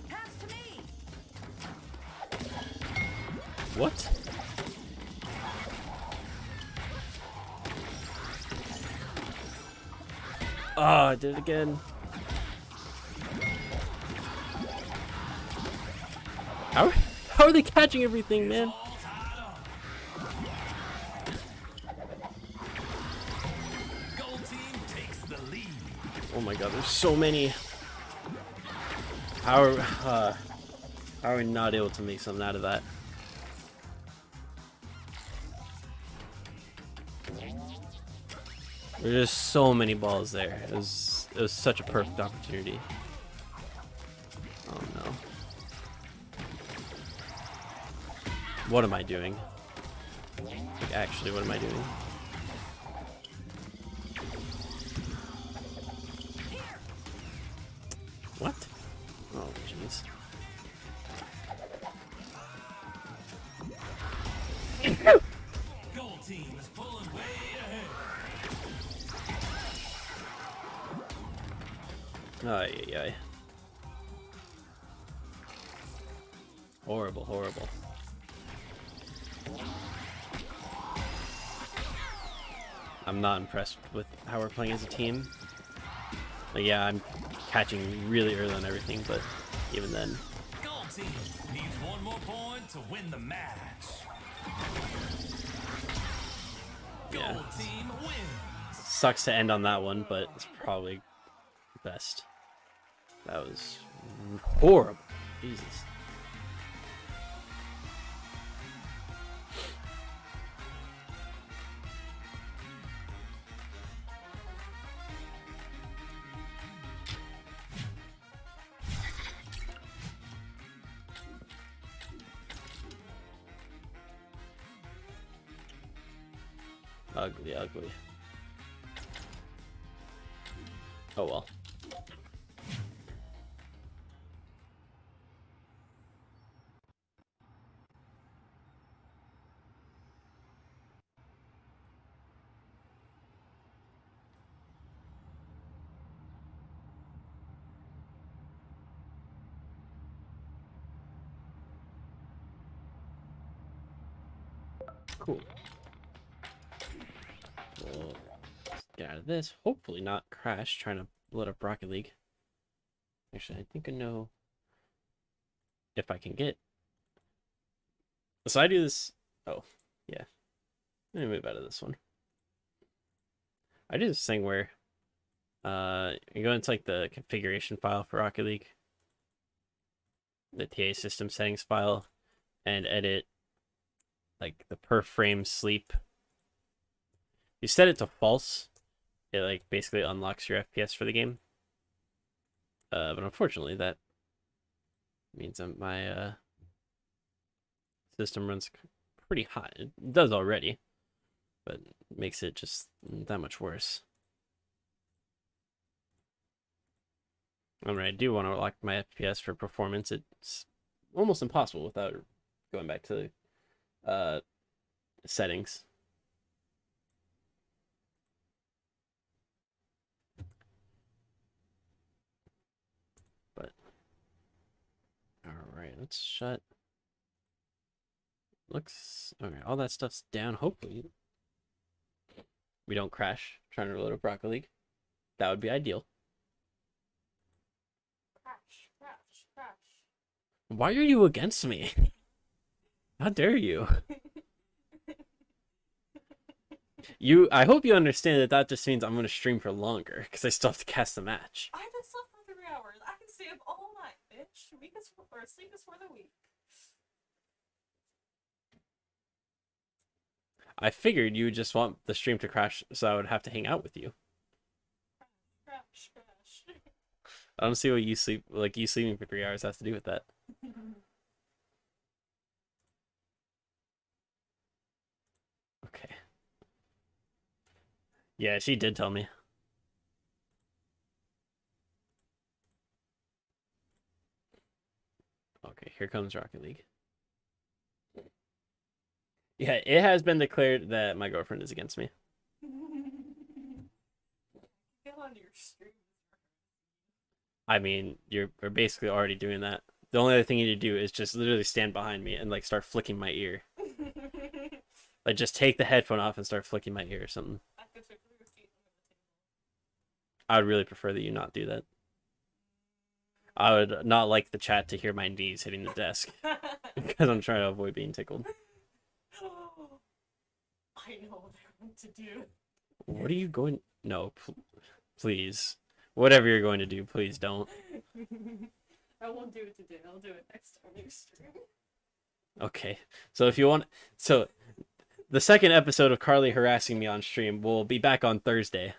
Pass to me. What? Oh, I did it again. How are they catching everything, man? All tied up. Gold team takes the lead. Oh my god, there's so many. How are we not able to make something out of that? There's just so many balls there. It was such a perfect opportunity. Oh no. What am I doing? Like, actually, what am I doing? What? Oh, jeez. Gold team is pulling way ahead. Ay, ay, ay. Horrible, horrible. I'm not impressed with how we're playing as a team. Like, yeah, I'm catching really early on everything, but even then. Gold team needs one more point to win the match. Gold Yeah. team wins. Sucks to end on that one, but it's probably best. That was horrible. Jesus. Ugly, ugly. Oh well. Cool. We'll get out of this. Hopefully not crash trying to load up Rocket League. Actually, I think I know if I can get. So I do this. Oh, yeah. Let me move out of this one. I do this thing where you go into like the configuration file for Rocket League, the TA system settings file, and edit like the per frame sleep. You set it to false, it like basically unlocks your FPS for the game. But unfortunately, that means that my system runs pretty hot. It does already, but makes it just that much worse. Alright, I do want to lock my FPS for performance. It's almost impossible without going back to settings. But alright, let's shut. Looks okay, all that stuff's down. Hopefully we don't crash trying to load up Rocket League. That would be ideal. Crash, crash, crash. Why are you against me? How dare you? I hope you understand that that just means I'm gonna stream for longer because I still have to cast the match. I haven't slept for 3 hours. I can stay up all night, bitch. Sleep is for the weak. I figured you would just want the stream to crash so I would have to hang out with you. Crash, crash. I don't see what you sleeping for 3 hours has to do with that. Okay. Yeah, she did tell me. Okay, here comes Rocket League. Yeah, it has been declared that my girlfriend is against me. Get on your stream. I mean, you're basically already doing that. The only other thing you need to do is just literally stand behind me and like start flicking my ear. Like just take the headphone off and start flicking my ear or something. I could put your feet under the table. I would really prefer that you not do that. I would not like the chat to hear my knees hitting the desk because I'm trying to avoid being tickled. I know what I want to do. What are you going? No, please. Whatever you're going to do, please don't. I won't do it today. I'll do it next time you stream. Okay. So if you want, so the second episode of Carly harassing me on stream will be back on Thursday.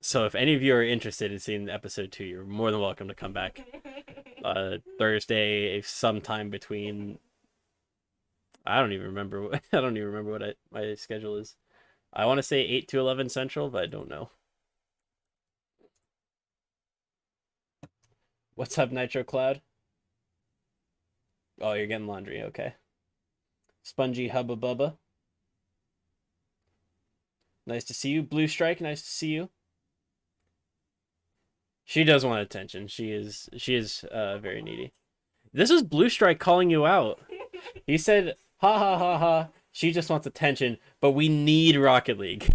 So if any of you are interested in seeing episode 2, you're more than welcome to come back. Thursday, sometime between. I don't even remember. I don't even remember what my schedule is. I want to say 8 to 11 Central, but I don't know. What's up, Nitro Cloud? Oh, you're getting laundry. Okay. Spongy Hubba Bubba. Nice to see you. Blue Strike, nice to see you. She does want attention. She is very needy. This is Blue Strike calling you out. He said, ha ha ha ha, she just wants attention, but we need Rocket League.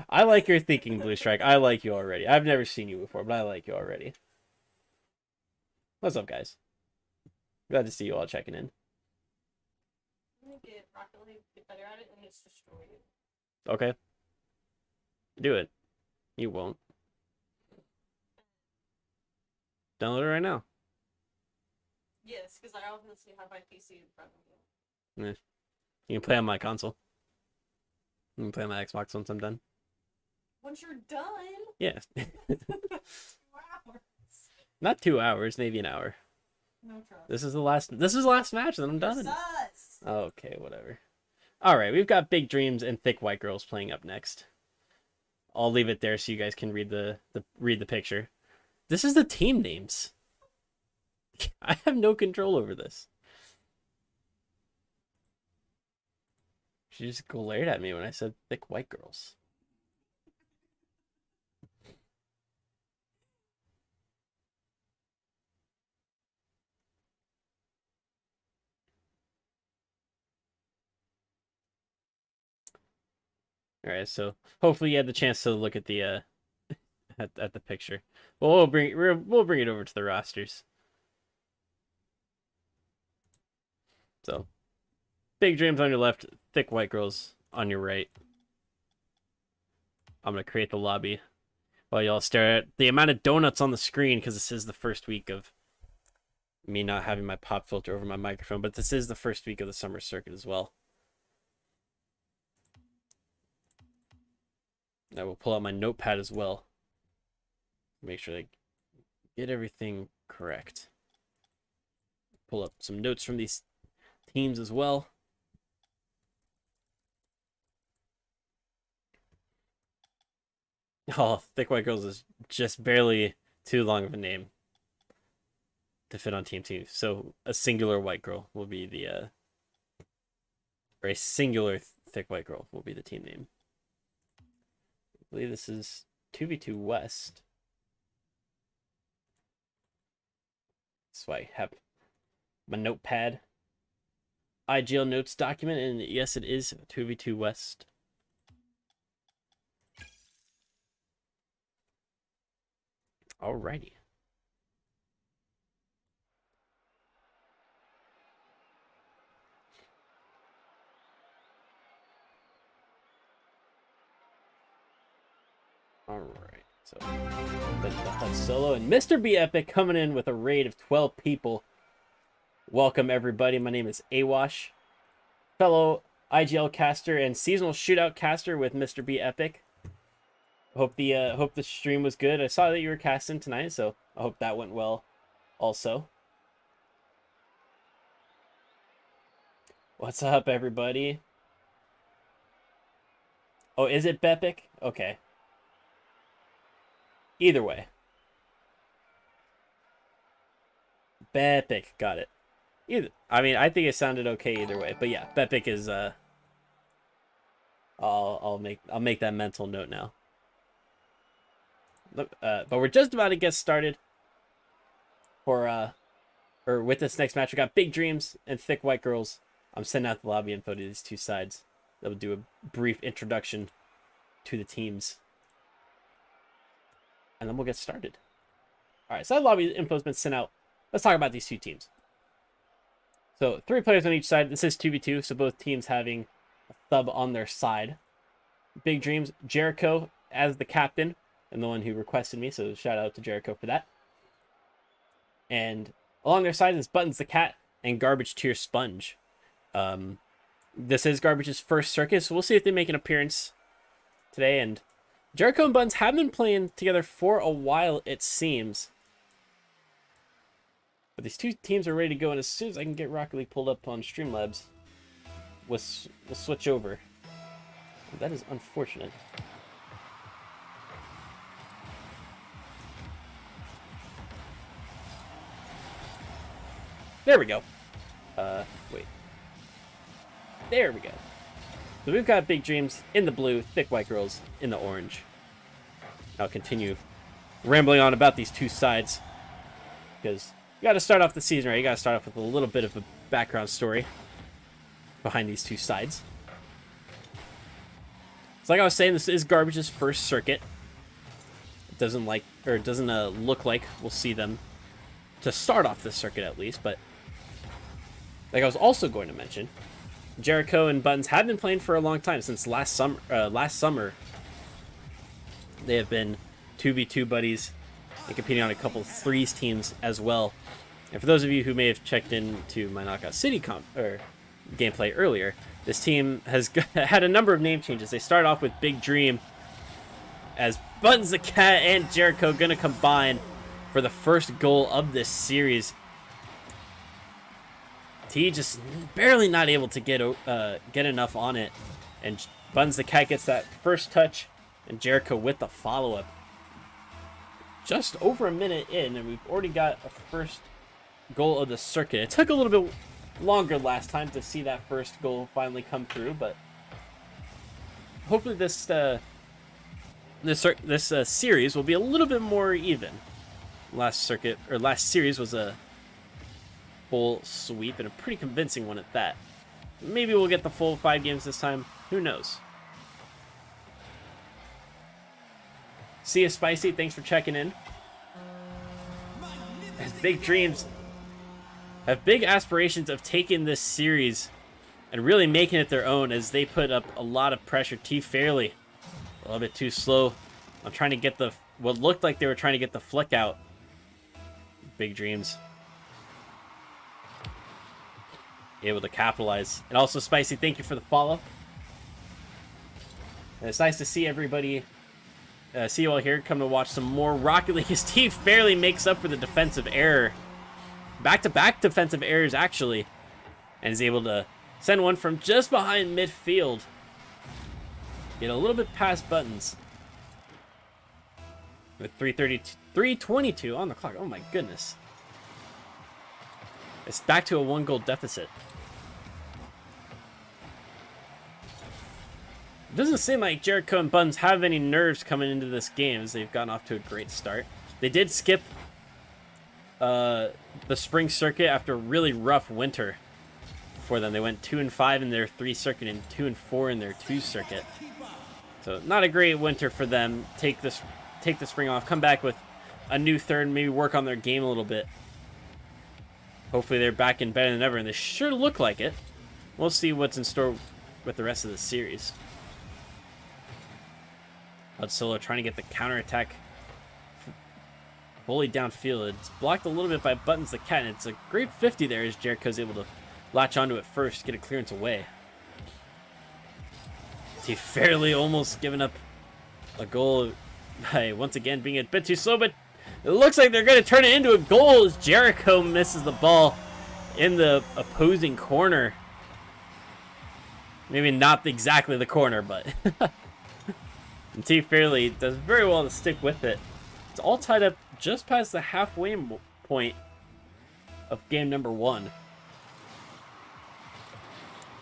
I like your thinking, Blue Strike. I like you already. I've never seen you before, but I like you already. What's up, guys? Glad to see you all checking in. I'm gonna get Rocket League, get better at it, and just destroy it. Okay. Do it. You won't. Download it right now. Yes, because I obviously have my PC in front of me. You can play on my console. You can play on my Xbox once I'm done. Once you're done. Yeah. 2 hours. Not 2 hours, maybe an hour. No trust. This is the last match, then I'm done. Sus. Okay, whatever. All right, we've got Big Dreams and Thick White Girls playing up next. I'll leave it there so you guys can read the picture. This is the team names. I have no control over this. She just glared at me when I said Thick White Girls. All right, so hopefully you had the chance to look at the at the picture. Well, we'll bring it over to the rosters. So, Big Dreams on your left, Thick White Girls on your right. I'm gonna create the lobby while y'all stare at the amount of donuts on the screen because this is the first week of me not having my pop filter over my microphone, but this is the first week of the summer circuit as well. I will pull out my notepad as well. Make sure I get everything correct. Pull up some notes from these teams as well. Oh, Thick White Girls is just barely too long of a name to fit on Team 2. So a singular white girl will be the or a singular Thick White Girl will be the team name. I believe this is 2v2 West. That's why I have my notepad. IGL notes document, and yes, it is 2v2 West. Alrighty. Alright, so that's solo, and Mr. B Epic coming in with a raid of 12 people. Welcome everybody, my name is Awash, fellow IGL caster and seasonal shootout caster with Mr. B Epic. Hope the stream was good. I saw that you were casting tonight, so I hope that went well also. What's up everybody? Oh, is it Bepic? Okay. Either way. Bepic, got it. I mean, I think it sounded okay either way, but yeah, Bepic is I'll make that mental note now. But we're just about to get started for or with this next match. We got Big Dreams and Thick White Girls. I'm sending out the lobby info to these two sides. That will do a brief introduction to the teams. And then we'll get started. Alright, so that lobby info has been sent out. Let's talk about these two teams. So, 3 players on each side. This is 2v2, so both teams having a sub on their side. Big Dreams, Jericho as the captain. and the one who requested me, so shout out to Jericho for that. And along their side is Buttons the Cat and Garbage Tier Sponge. This is Garbage's first circuit, so we'll see if they make an appearance today. And Jericho and Buttons have been playing together for a while, it seems. But these two teams are ready to go, and as soon as I can get Rocket League pulled up on Streamlabs, we'll switch over. That is unfortunate. There we go. Wait. There we go. So we've got Big Dreams in the blue, Thick White Girls in the orange. I'll continue rambling on about these two sides, because you got to start off the season right. You got to start off with a little bit of a background story behind these two sides. So like I was saying, this is Garbage's first circuit. It doesn't look like we'll see them to start off this circuit at least, but like I was also going to mention, Jericho and Buttons have been playing for a long time, since last summer. They have been 2v2 buddies and competing on a couple of threes teams as well. And for those of you who may have checked into my Knockout City gameplay earlier, this team has had a number of name changes. They start off with Big Dream, as Buttons the Cat and Jericho gonna combine for the first goal of this series. T just barely not able to get enough on it, and Buttons the Cat gets that first touch, and Jericho with the follow-up. Just over a minute in, and we've already got a first goal of the circuit. It took a little bit longer last time to see that first goal finally come through, but hopefully this series will be a little bit more even. Last series was a full sweep, and a pretty convincing one at that. Maybe we'll get the full 5 games this time. Who knows? See ya, Spicy. Thanks for checking in. As Big Dreams have big aspirations of taking this series and really making it their own, as they put up a lot of pressure. T Fairly a little bit too slow on trying to get what looked like they were trying to get the flick out. Big Dreams able to capitalize. And also, Spicy, thank you for the follow. And it's nice to see everybody, see you all here, come to watch some more Rocket League. His team fairly makes up for the defensive error. Back-to-back defensive errors, actually. And is able to send one from just behind midfield. Get a little bit past Buttons. With 3:22 on the clock. Oh my goodness. It's back to a 1-goal deficit. It doesn't seem like Jericho and Buttons have any nerves coming into this game, as they've gotten off to a great start. They did skip the spring circuit after a really rough winter for them. They went 2-5 in their 3 circuit and 2-4 in their 2 circuit. So not a great winter for them. Take the spring off, come back with a new third, maybe work on their game a little bit. Hopefully they're back in better than ever, and they sure look like it. We'll see what's in store with the rest of the series. Solo trying to get the counterattack fully downfield. It's blocked a little bit by Buttons the Cat, and it's a great 50 there as Jericho's able to latch onto it first, get a clearance away. He fairly almost given up a goal by once again being a bit too slow, but it looks like they're going to turn it into a goal as Jericho misses the ball in the opposing corner. Maybe not exactly the corner, but and T Fairly does very well to stick with it. It's all tied up just past the halfway point of game number 1.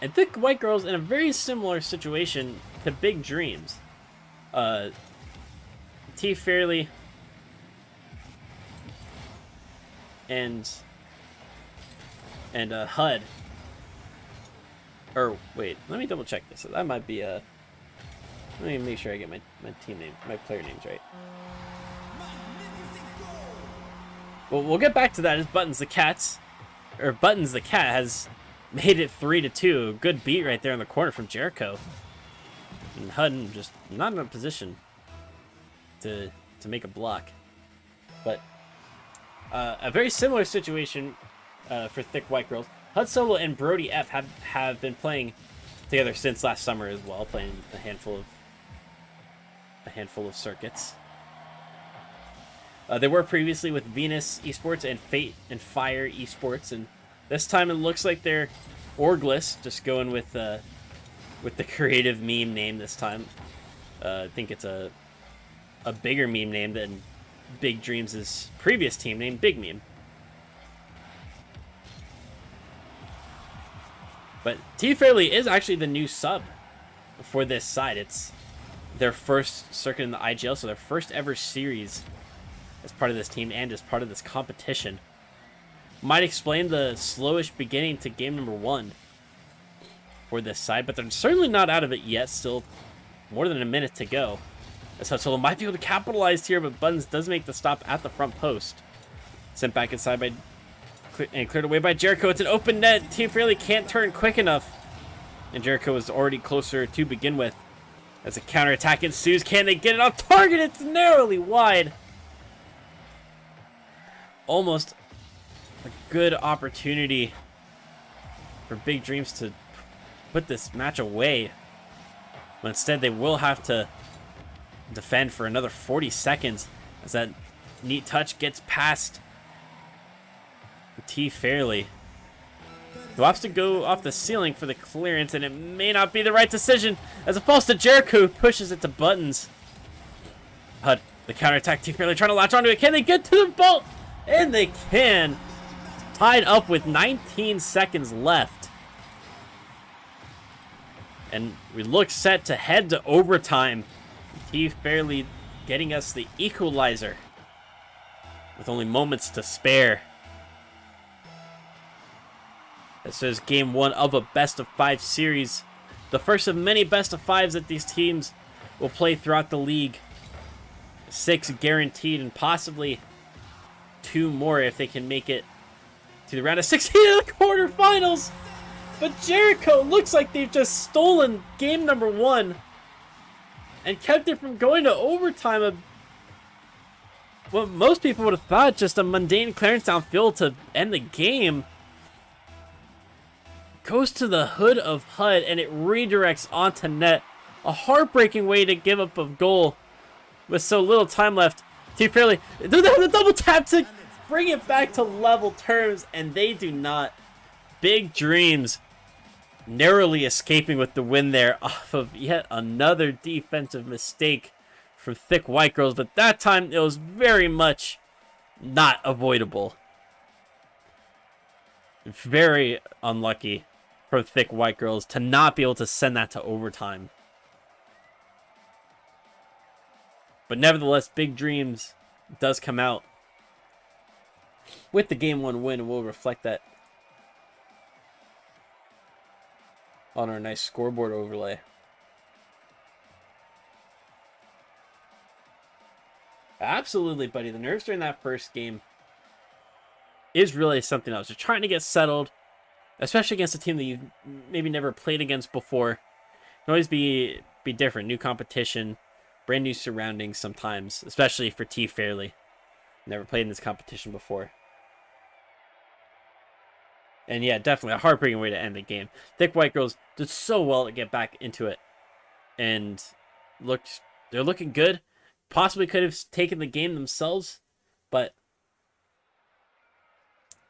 And Thick White Girls in a very similar situation to Big Dreams. T Fairly and HUD. Or wait, let me double check this. That might be a. Let me make sure I get my team name, my player names right. Well, we'll get back to that as Buttons the Cat has made it 3-2. Good beat right there in the corner from Jericho. And HUD just not in a position to make a block. But a very similar situation for Thick White Girls. Hud Solo and Brody F have been playing together since last summer as well, playing a handful of circuits. They were previously with Venus Esports and Fate and Fire Esports, and this time it looks like they're Orgless, just going with the creative meme name this time. I think it's a bigger meme name than Big Dreams' previous team name, Big Meme. But T Fairly is actually the new sub for this side. It's their first circuit in the IGL, so their first ever series as part of this team and as part of this competition. Might explain the slowish beginning to game number 1 for this side, but they're certainly not out of it yet. Still more than a minute to go. So Solo might be able to capitalize here, but Buttons does make the stop at the front post. Sent back inside by and cleared away by Jericho. It's an open net. Team Fairly can't turn quick enough. And Jericho was already closer to begin with. As a counterattack ensues, can they get it on target? It's narrowly wide. Almost a good opportunity for Big Dreams to put this match away. But instead, they will have to defend for another 40 seconds as that neat touch gets past T Fairly. He wants to go off the ceiling for the clearance, and it may not be the right decision as it falls to Jericho, who pushes it to Buttons. Hud, the counterattack, T Fairly trying to latch onto it. Can they get to the bolt? And they can. Tied up with 19 seconds left. And we look set to head to overtime. T Fairly getting us the equalizer with only moments to spare. This is game 1 of a best-of-5 series. The first of many best-of-5s that these teams will play throughout the league. 6 guaranteed, and possibly 2 more if they can make it to the round of 16 of the quarterfinals. But Jericho looks like they've just stolen game number 1 and kept it from going to overtime. What most people would have thought, just a mundane clearance downfield to end the game, goes to the hood of HUD, and it redirects onto net. A heartbreaking way to give up a goal with so little time left. T Fairly, they have the double tap to bring it back to level terms, and they do not. Big Dreams narrowly escaping with the win there off of yet another defensive mistake from Thick White Girls, but that time it was very much not avoidable. Very unlucky for Thick White Girls to not be able to send that to overtime. But nevertheless, Big Dreams does come out with the game 1 win, and we'll reflect that on our nice scoreboard overlay. Absolutely, buddy. The nerves during that first game is really something else. You're trying to get settled, especially against a team that you've maybe never played against before. It can always be different. New competition, brand new surroundings sometimes, especially for T Fairly. Never played in this competition before. And yeah, definitely a heartbreaking way to end the game. Thick White Girls did so well to get back into it. And they're looking good. Possibly could have taken the game themselves, but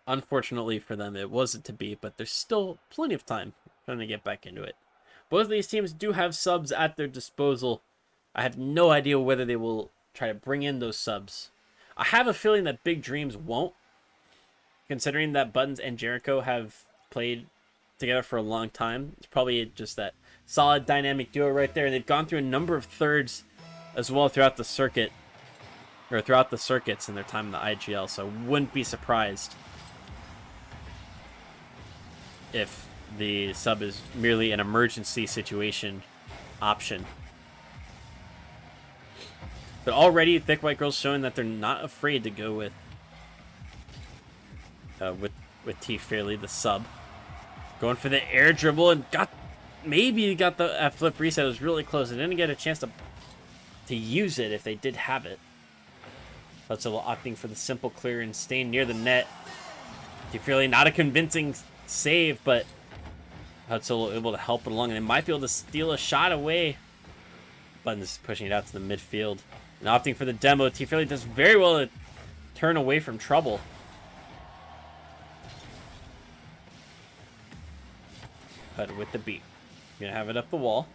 unfortunately for them, it wasn't to be. But there's still plenty of time for them to get back into it. Both of these teams do have subs at their disposal. I have no idea whether they will try to bring in those subs. I have a feeling that Big Dreams won't, considering that Buttons and Jericho have played together for a long time. It's probably just that solid dynamic duo right there. And they've gone through a number of thirds as well throughout the circuit, or throughout the circuits in their time in the IGL. So I wouldn't be surprised if the sub is merely an emergency situation option. But already, Thick White Girls showing that they're not afraid to go with T Fairly, the sub. Going for the air dribble and maybe got the flip reset. It was really close. They didn't get a chance to to use it if they did have it. Hudsolo opting for the simple clear and staying near the net. T-Fury not a convincing save, but Hudsolo able to help it along, and they might be able to steal a shot away. Buttons is pushing it out to the midfield. And opting for the demo, T-Fury does very well to turn away from trouble. But with the beat. Gonna have it up the wall.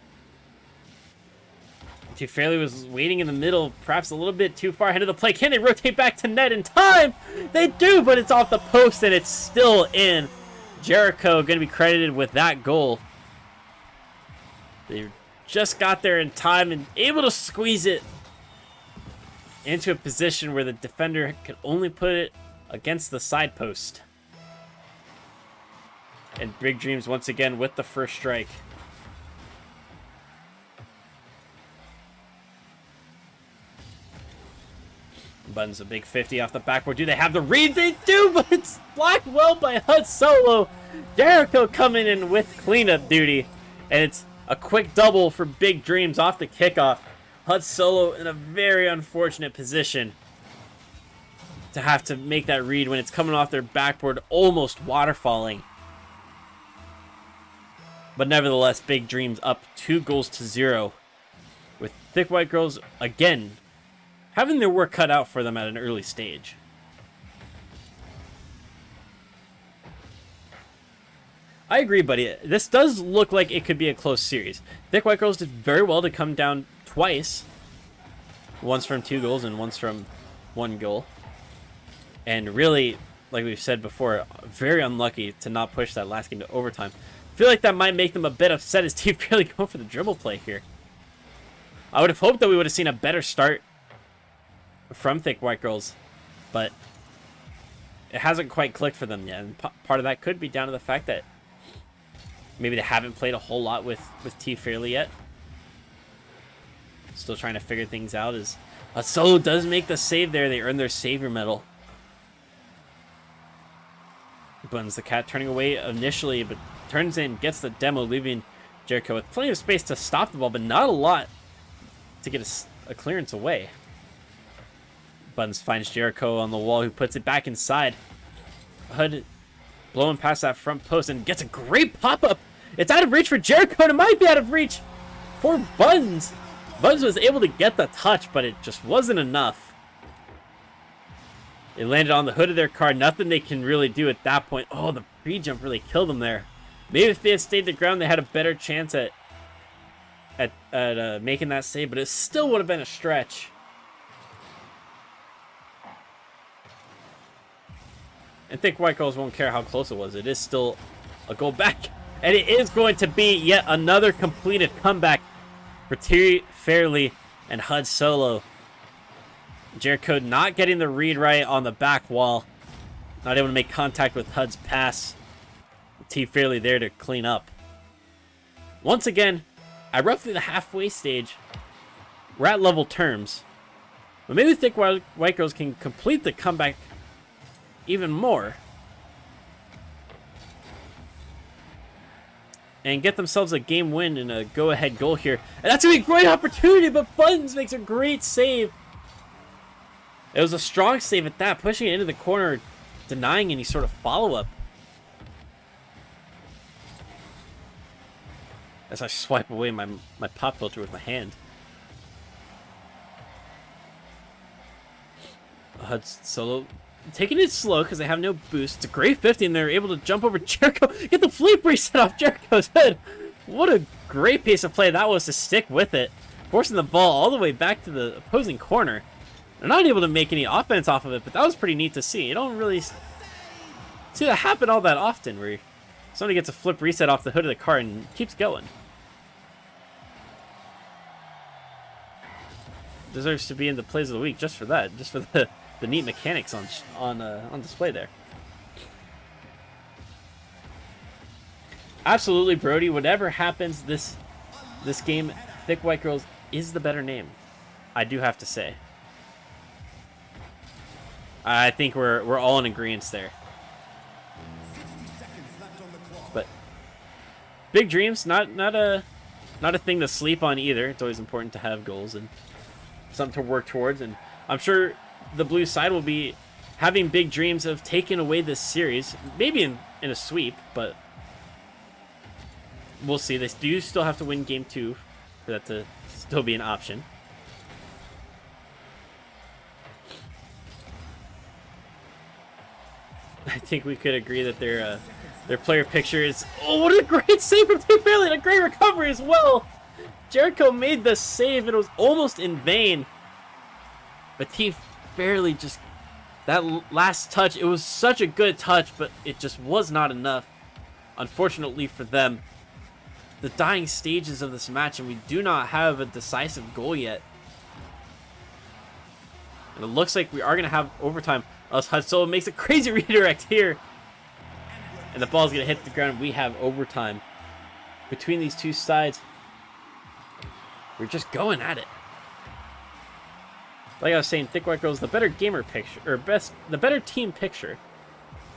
T-Fury was waiting in the middle, perhaps a little bit too far ahead of the play. Can they rotate back to net in time? They do, but it's off the post and it's still in. Jericho going to be credited with that goal. They just got there in time and able to squeeze it into a position where the defender could only put it against the side post. And Big Dreams once again with the first strike. Buttons a big 50 off the backboard. Do they have the read? They do, but it's blocked well by Hudsolo. Jericho coming in with cleanup duty. And it's a quick double for Big Dreams off the kickoff. Hudsolo in a very unfortunate position to have to make that read when it's coming off their backboard, almost waterfalling. But nevertheless, Big Dreams up 2-0 with Thick White Girls again having their work cut out for them at an early stage. I agree, buddy. This does look like it could be a close series. Thick White Girls did very well to come down twice. Once from 2 goals and once from 1 goal. And really, like we've said before, very unlucky to not push that last game to overtime. I feel like that might make them a bit upset as T really going for the dribble play here. I would have hoped that we would have seen a better start from Thick White Girls, but it hasn't quite clicked for them yet. And part of that could be down to the fact that maybe they haven't played a whole lot with T Fairley yet. Still trying to figure things out. As Solo does make the save there, they earn their savior medal. Buns the Cat turning away initially, but turns in, gets the demo, leaving Jericho with plenty of space to stop the ball, but not a lot to get a clearance away. Buttons finds Jericho on the wall, who puts it back inside. Hud blowing past that front post and gets a great pop-up. It's out of reach for Jericho, and it might be out of reach for Buttons. Buttons was able to get the touch, but it just wasn't enough. It landed on the hood of their car. Nothing they can really do at that point. Oh, the pre-jump really killed them there. Maybe if they had stayed the ground, they had a better chance at making that save, but it still would have been a stretch. And Thick White Girls won't care how close it was. It is still a goal back. And it is going to be yet another completed comeback for T Fairley and Hudsolo. Jericho not getting the read right on the back wall. Not able to make contact with Hud's pass. T Fairley there to clean up. Once again, at roughly the halfway stage, we're at level terms. But maybe Thick White Girls can complete the comeback even more and get themselves a game win and a go-ahead goal here. And that's going to be a great opportunity, but Buttons makes a great save. It was a strong save at that, pushing it into the corner, denying any sort of follow-up. As I swipe away my pop filter with my hand. Hudsolo taking it slow because they have no boost. It's a great 50, and they're able to jump over Jericho. Get the flip reset off Jericho's head. What a great piece of play that was to stick with it. Forcing the ball all the way back to the opposing corner. They're not able to make any offense off of it, but that was pretty neat to see. You don't really see that happen all that often, where somebody gets a flip reset off the hood of the car and keeps going. Deserves to be in the plays of the week just for that, just for the neat mechanics on display there. Absolutely, Brody. Whatever happens this game, Thick White Girls is the better name. I do have to say. I think we're all in agreement there. But Big Dreams, not a thing to sleep on either. It's always important to have goals, and something to work towards, and I'm sure the blue side will be having big dreams of taking away this series, maybe in a sweep, but we'll see. They do still have to win game 2 for that to still be an option. I think we could agree that their player picture is... Oh, what a great save from T. Fairley, and a great recovery as well. Jericho made the save, and it was almost in vain. But T. Fairley just... That last touch, it was such a good touch, but it just was not enough. Unfortunately for them, the dying stages of this match, and we do not have a decisive goal yet. And it looks like we are going to have overtime. Hudson makes a crazy redirect here. And the ball's going to hit the ground. We have overtime. Between these two sides, we're just going at it. Like I was saying, Thick White Girls, the better gamer picture, or the better team picture,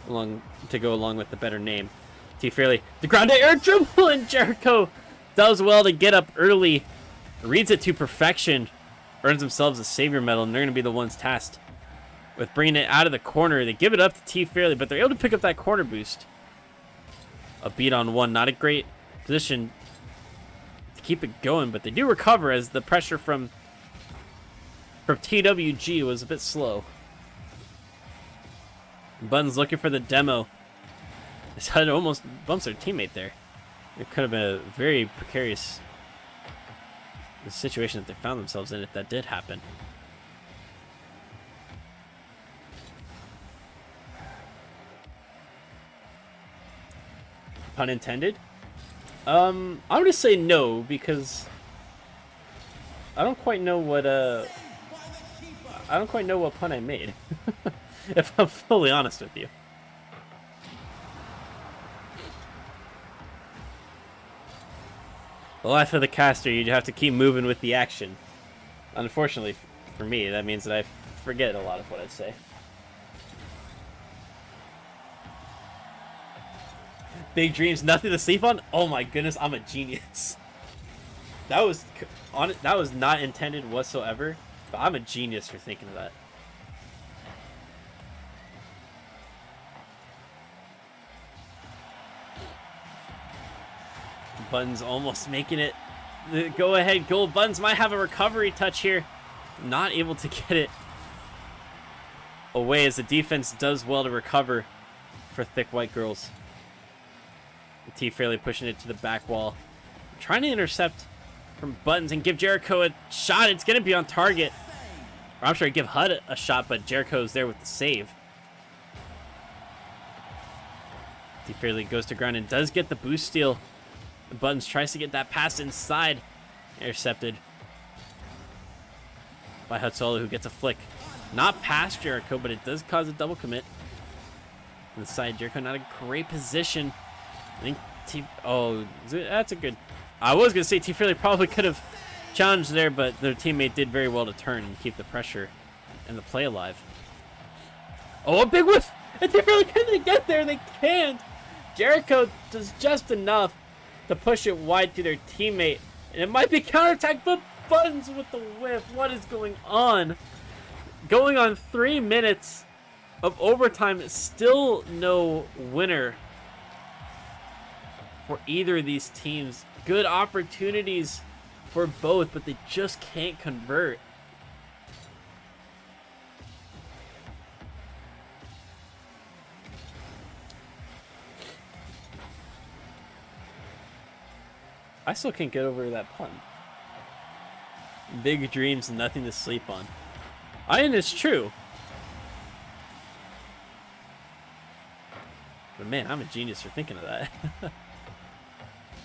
to go along with the better name. T. Fairley, the ground to air dribble, and Jericho does well to get up early, reads it to perfection, earns themselves a savior medal, and they're going to be the ones tasked with bringing it out of the corner. They give it up to T. Fairley, but they're able to pick up that corner boost. A beat on one, not a great position to keep it going, but they do recover as the pressure from TWG was a bit slow. Buns looking for the demo. His head almost bumps their teammate there. It could have been a very precarious situation that they found themselves in if that did happen. Pun intended? I'm gonna say no, because I don't quite know what pun I made. If I'm fully honest with you. The life of the caster, you have to keep moving with the action. Unfortunately for me, that means that I forget a lot of what I say. Big dreams, nothing to sleep on? Oh my goodness, I'm a genius. That was not intended whatsoever, but I'm a genius for thinking of that. Buns almost making it. The go-ahead goal. Buns might have a recovery touch here. Not able to get it away as the defense does well to recover for Thick White Girls. T. Fairley pushing it to the back wall. Trying to intercept from Buttons and give Jericho a shot. It's going to be on target. Or I'm sorry, give HUD a shot, but Jericho's there with the save. T. Fairley goes to ground and does get the boost steal. Buttons tries to get that pass inside. Intercepted by Hutsolo, who gets a flick. Not past Jericho, but it does cause a double commit. Inside Jericho, not a great position. I think that's a good... I was going to say T. Fairley probably could have challenged there, but their teammate did very well to turn and keep the pressure and the play alive. Oh, a big whiff! And T. Fairley, can they get there? They can't! Jericho does just enough to push it wide to their teammate. And it might be counterattack, but Buttons with the whiff. What is going on? Going on 3 minutes of overtime. Still no winner for either of these teams. Good opportunities for both, but they just can't convert. I still can't get over that pun. Big dreams, nothing to sleep on. And it's true. But man, I'm a genius for thinking of that.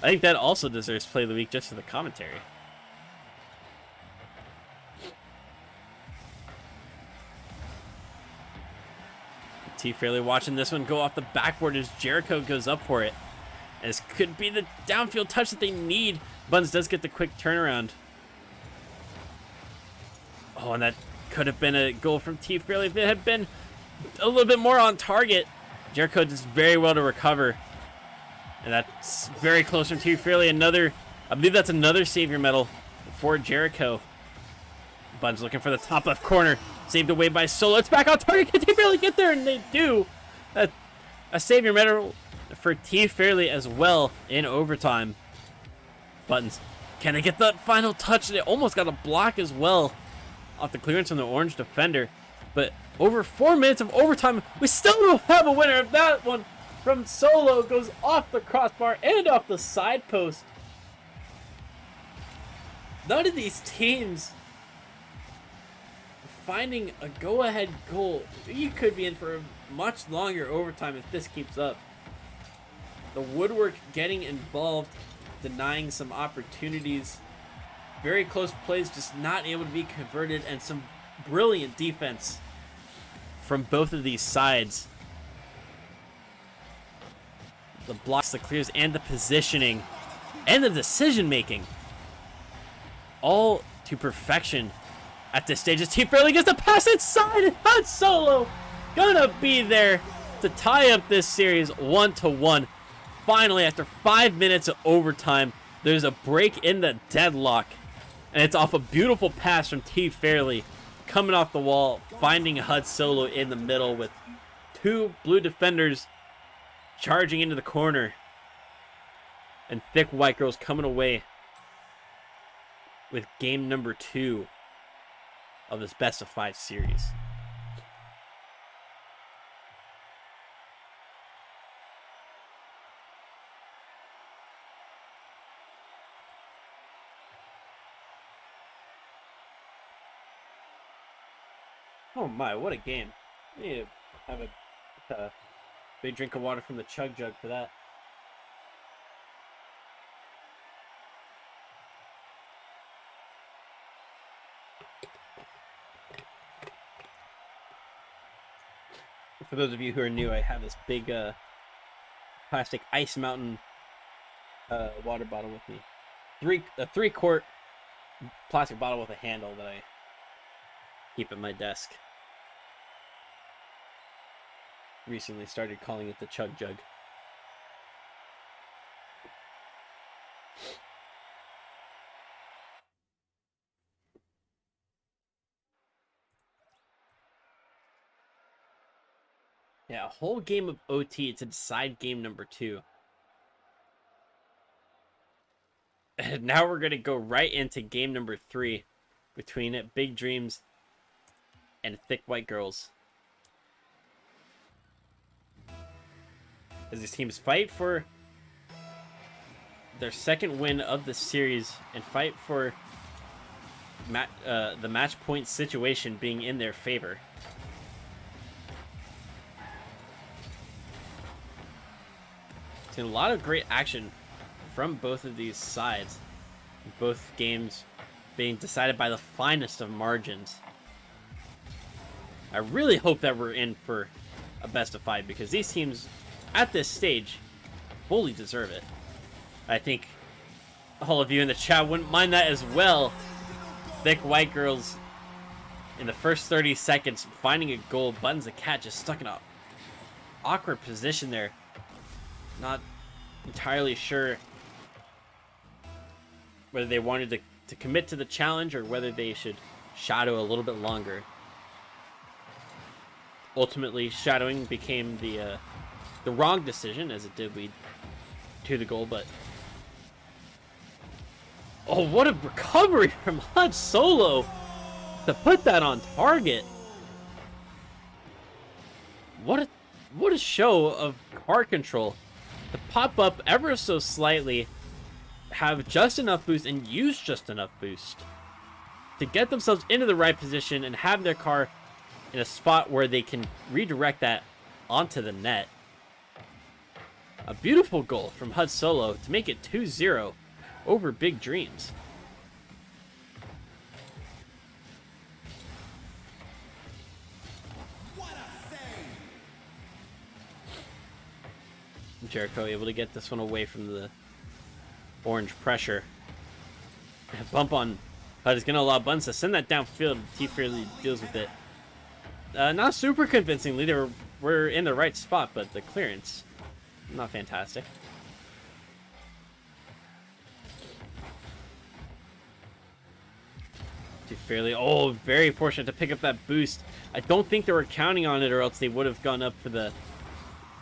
I think that also deserves Play of the Week just for the commentary. T. Fairley watching this one go off the backboard as Jericho goes up for it. And this could be the downfield touch that they need. Buns does get the quick turnaround. Oh, and that could have been a goal from T. Fairley if it had been a little bit more on target. Jericho does very well to recover. And that's very close from T. Fairley. I believe that's another savior medal for Jericho. Buns looking for the top left corner. Saved away by Solo. It's back on target. Can T Fairly get there? And they do. A savior medal for T Fairly as well in overtime. Buttons. Can they get the final touch? They almost got a block as well off the clearance from the orange defender. But over 4 minutes of overtime, we still don't have a winner. That one from Solo goes off the crossbar and off the side post. None of these teams finding a go-ahead goal. You could be in for a much longer overtime if this keeps up. The woodwork getting involved, denying some opportunities. Very close plays, just not able to be converted, and some brilliant defense from both of these sides. The blocks, the clears, and the positioning, and the decision-making. All to perfection at this stage. As T Fairly gets the pass inside, and Han Solo gonna be there to tie up this series 1-1. Finally, after 5 minutes of overtime, there's a break in the deadlock, and it's off a beautiful pass from T Fairly, coming off the wall, finding Han Solo in the middle with two blue defenders charging into the corner, and Thick White Girls coming away with game number 2 of this best of 5 series. Oh my, what a game. I need to have a big drink of water from the chug jug for that. For those of you who are new, I have this big plastic Ice Mountain water bottle with me. A 3-quart plastic bottle with a handle that I keep at my desk. Recently started calling it the Chug Jug. Yeah, a whole game of OT to decide game number 2. And now we're going to go right into game number 3 between Big Dreams and Thick White Girls. As these teams fight for their second win of the series and fight for the match point situation being in their favor. Seen a lot of great action from both of these sides. Both games being decided by the finest of margins. I really hope that we're in for a best of 5 because these teams at this stage fully deserve it. I think all of you in the chat wouldn't mind that as well. Thick White Girls in the first 30 seconds finding a goal. Buttons the Cat just stuck in a awkward position there. Not entirely sure whether they wanted to commit to the challenge or whether they should shadow a little bit longer. Ultimately, shadowing became the wrong decision, as it did lead to the goal, but oh, what a recovery from Han Solo to put that on target. What a show of car control to pop up ever so slightly, have just enough boost and use just enough boost to get themselves into the right position and have their car in a spot where they can redirect that onto the net. A beautiful goal from Han Solo to make it 2-0 over Big Dreams. Jericho able to get this one away from the orange pressure. Bump on HUD is going to allow Buns to send that downfield. T Fairly deals with it. Not super convincingly. We're in the right spot, but the clearance, not fantastic. Too fairly. Oh, very fortunate to pick up that boost. I don't think they were counting on it, or else they would have gone up for the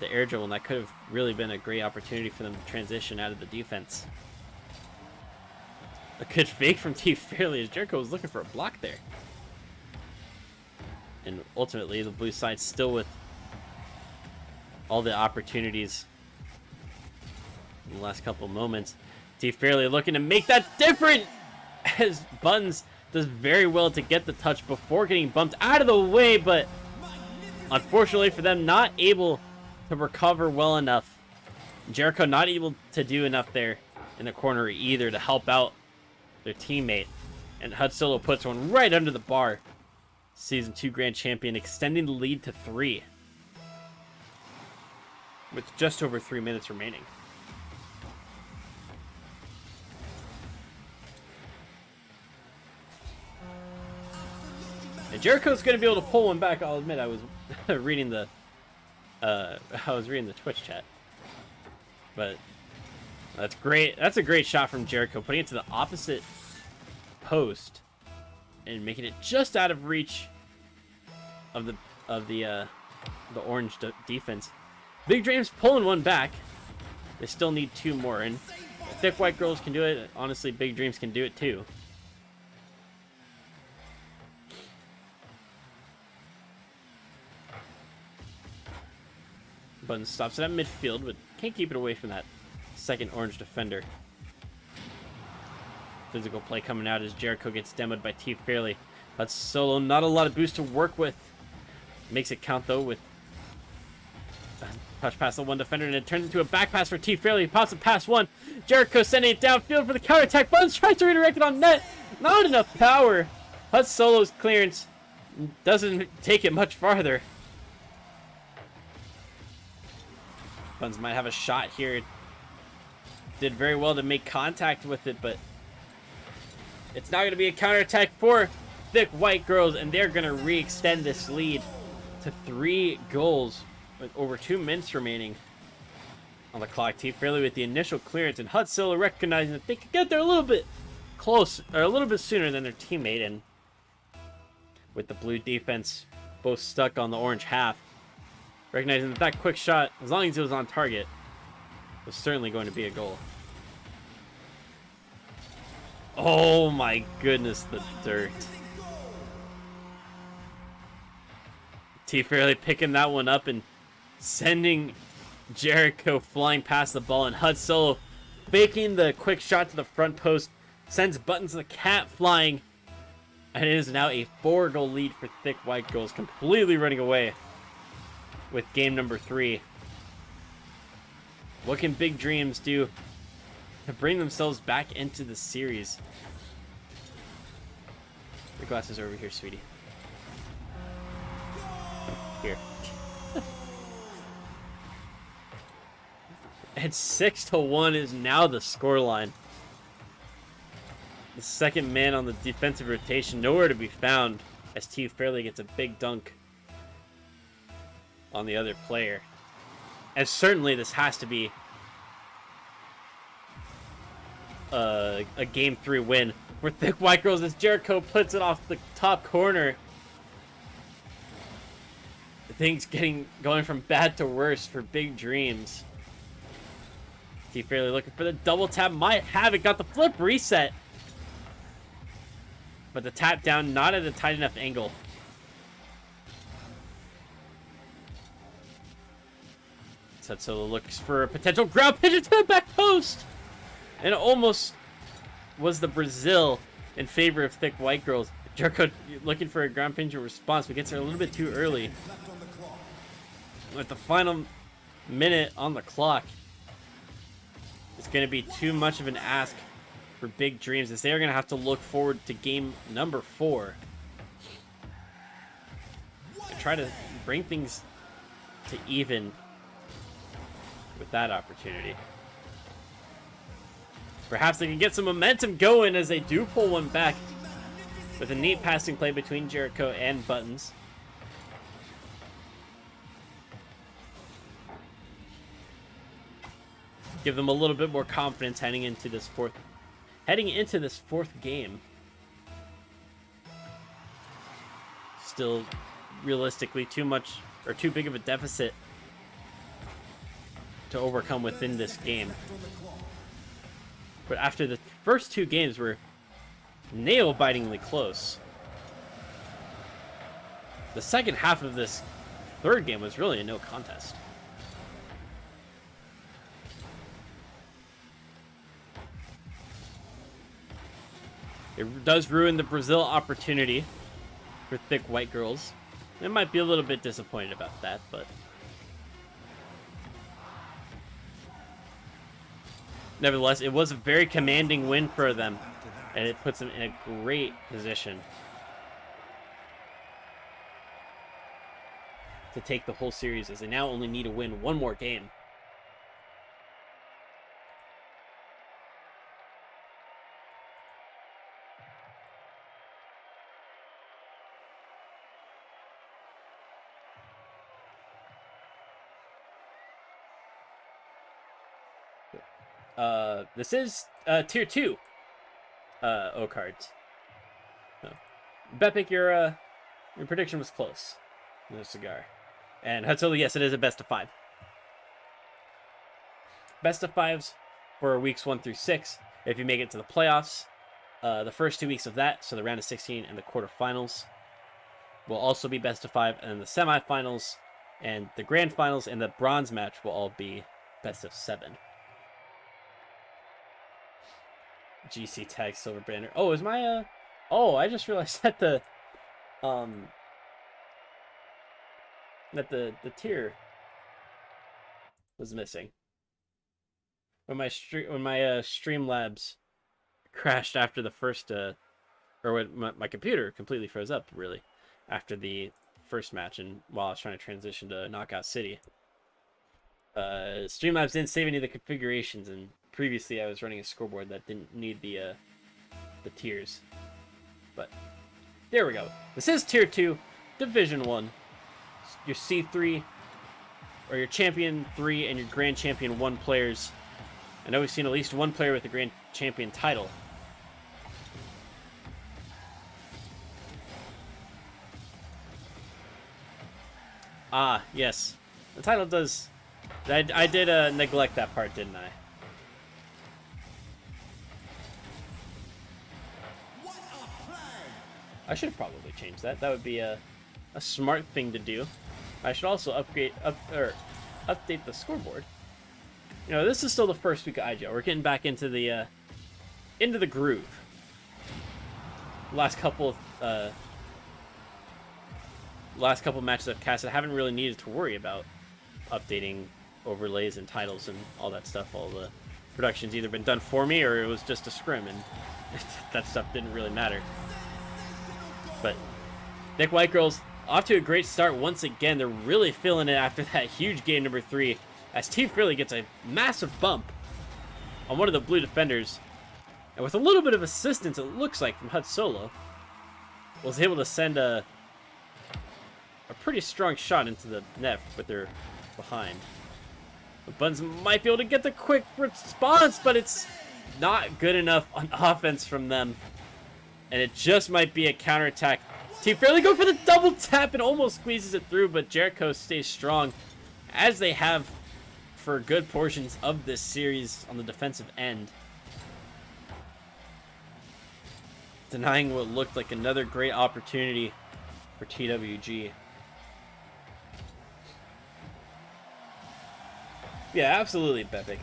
air dribble, and that could have really been a great opportunity for them to transition out of the defense. A good fake from T Fairly as Jericho was looking for a block there. And ultimately, the blue side still with all the opportunities in the last couple moments. T Fairly looking to make that different as Buttons does very well to get the touch before getting bumped out of the way, but unfortunately for them, not able to recover well enough. Jericho not able to do enough there in the corner either to help out their teammate. And Hud Solo puts one right under the bar. Season 2 Grand Champion extending the lead to 3. With just over 3 minutes remaining. And Jericho's going to be able to pull one back. I'll admit I was reading the Twitch chat. But that's great. That's a great shot from Jericho, putting it to the opposite post and making it just out of reach of the orange defense. Big Dreams pulling one back. They still need 2 more, and Thick White Girls can do it. Honestly, Big Dreams can do it too. Buttons stops it at midfield, but can't keep it away from that second orange defender. Physical play coming out as Jericho gets demoed by T Fairly. But Solo, not a lot of boost to work with. Makes it count though with a touch pass on one defender, and it turns into a back pass for T Fairly. He pops it past one. Jericho sending it downfield for the counter attack. Buttons tries to redirect it on net. Not enough power. Hud Solo's clearance doesn't take it much farther. Buttons might have a shot here. Did very well to make contact with it, but it's not going to be a counterattack for Thick White Girls, and they're going to re-extend this lead to 3 goals with over 2 minutes remaining on the clock. T Fairly with the initial clearance, and Hud Solo recognizing that they could get there a little bit close, or a little bit sooner than their teammate, and with the blue defense both stuck on the orange half, recognizing that that quick shot, as long as it was on target, was certainly going to be a goal. Oh my goodness, the dirt. T Fairly picking that one up and sending Jericho flying past the ball, and Hud Solo faking the quick shot to the front post, sends Buttons the cat flying, and it is now a 4-goal lead for Thick White Girls, completely running away with game number 3. What can Big Dreams do to bring themselves back into the series? Your glasses are over here, sweetie. Here. And 6-1 is now the scoreline. The second man on the defensive rotation, nowhere to be found, as T Fairly gets a big dunk on the other player. And certainly this has to be a game 3 win for Thick White Girls as Jericho puts it off the top corner. Things going from bad to worse for Big Dreams. T Fairly looking for the double tap, might have it, got the flip reset. But the tap down not at a tight enough angle. Hud Solo looks for a potential ground pigeon to the back post. And it almost was the Brazil in favor of Thick White Girls. Jericho looking for a ground pigeon response, but gets there a little bit too early. With the final minute on the clock, it's going to be too much of an ask for Big Dreams, as they are going to have to look forward to game number 4 to try to bring things to even with that opportunity. Perhaps they can get some momentum going as they do pull one back with a neat passing play between Jericho and Buttons. Give them a little bit more confidence heading into this fourth game. still realistically too much or too big of a deficit to overcome within this game. But after the first 2 games were nail-bitingly close, the second half of this 3rd game was really a no contest. It does ruin the Brazil opportunity for Thick White Girls. I might be a little bit disappointed about that, but nevertheless, it was a very commanding win for them, and it puts them in a great position to take the whole series, as they now only need to win 1 more game. This is tier 2 O cards. So, Bepic, your prediction was close. No cigar. And Hatsula, yes, it is a best of 5. Best of 5s for weeks 1 through 6. If you make it to the playoffs, the first 2 weeks of that, so the round of 16 and the quarterfinals, will also be best of 5, and then the semifinals and the grand finals and the bronze match will all be best of 7. GC tag silver banner. Oh, is my oh, I just realized that the tier was missing. When my Streamlabs crashed after the first or when my computer completely froze up really after the first match, and while I was trying to transition to Knockout City. Streamlabs didn't save any of the configurations, and previously I was running a scoreboard that didn't need the tiers. But there we go. This is tier 2, Division 1. Your C3 or your Champion 3 and your Grand Champion 1 players. I know we've seen at least 1 player with the Grand Champion title. Ah, yes. The title does... I did neglect that part, didn't I? I should probably change that. That would be a smart thing to do. I should also update the scoreboard. You know, this is still the first week of IGL. We're getting back into the groove. Last couple matches I've casted, I haven't really needed to worry about updating overlays and titles and all that stuff. All the production's either been done for me or it was just a scrim, and that stuff didn't really matter. But Thick White Girls off to a great start once again. They're really feeling it after that huge game number 3, as Team Fairly gets a massive bump on one of the blue defenders, and with a little bit of assistance, it looks like, from Hut Solo, was able to send a pretty strong shot into the net with their behind. The Buns might be able to get the quick response, but it's not good enough on offense from them. And it just might be a counterattack. Team Fairly go for the double tap and almost squeezes it through, but Jericho stays strong, as they have for good portions of this series on the defensive end, denying what looked like another great opportunity for TWG. Yeah, absolutely, Bepic.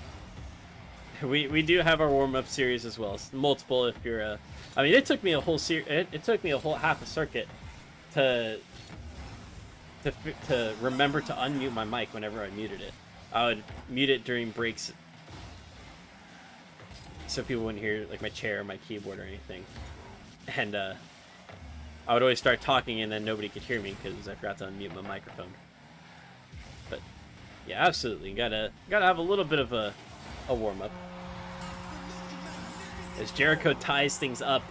We do have our warm-up series as well. It's multiple if you're a... I mean, it took me a whole it took me a whole half a circuit to remember to unmute my mic whenever I muted it. I would mute it during breaks so people wouldn't hear like my chair or my keyboard or anything. And I would always start talking and then nobody could hear me because I forgot to unmute my microphone. But yeah, absolutely, you gotta have a little bit of a warm-up. As Jericho ties things up,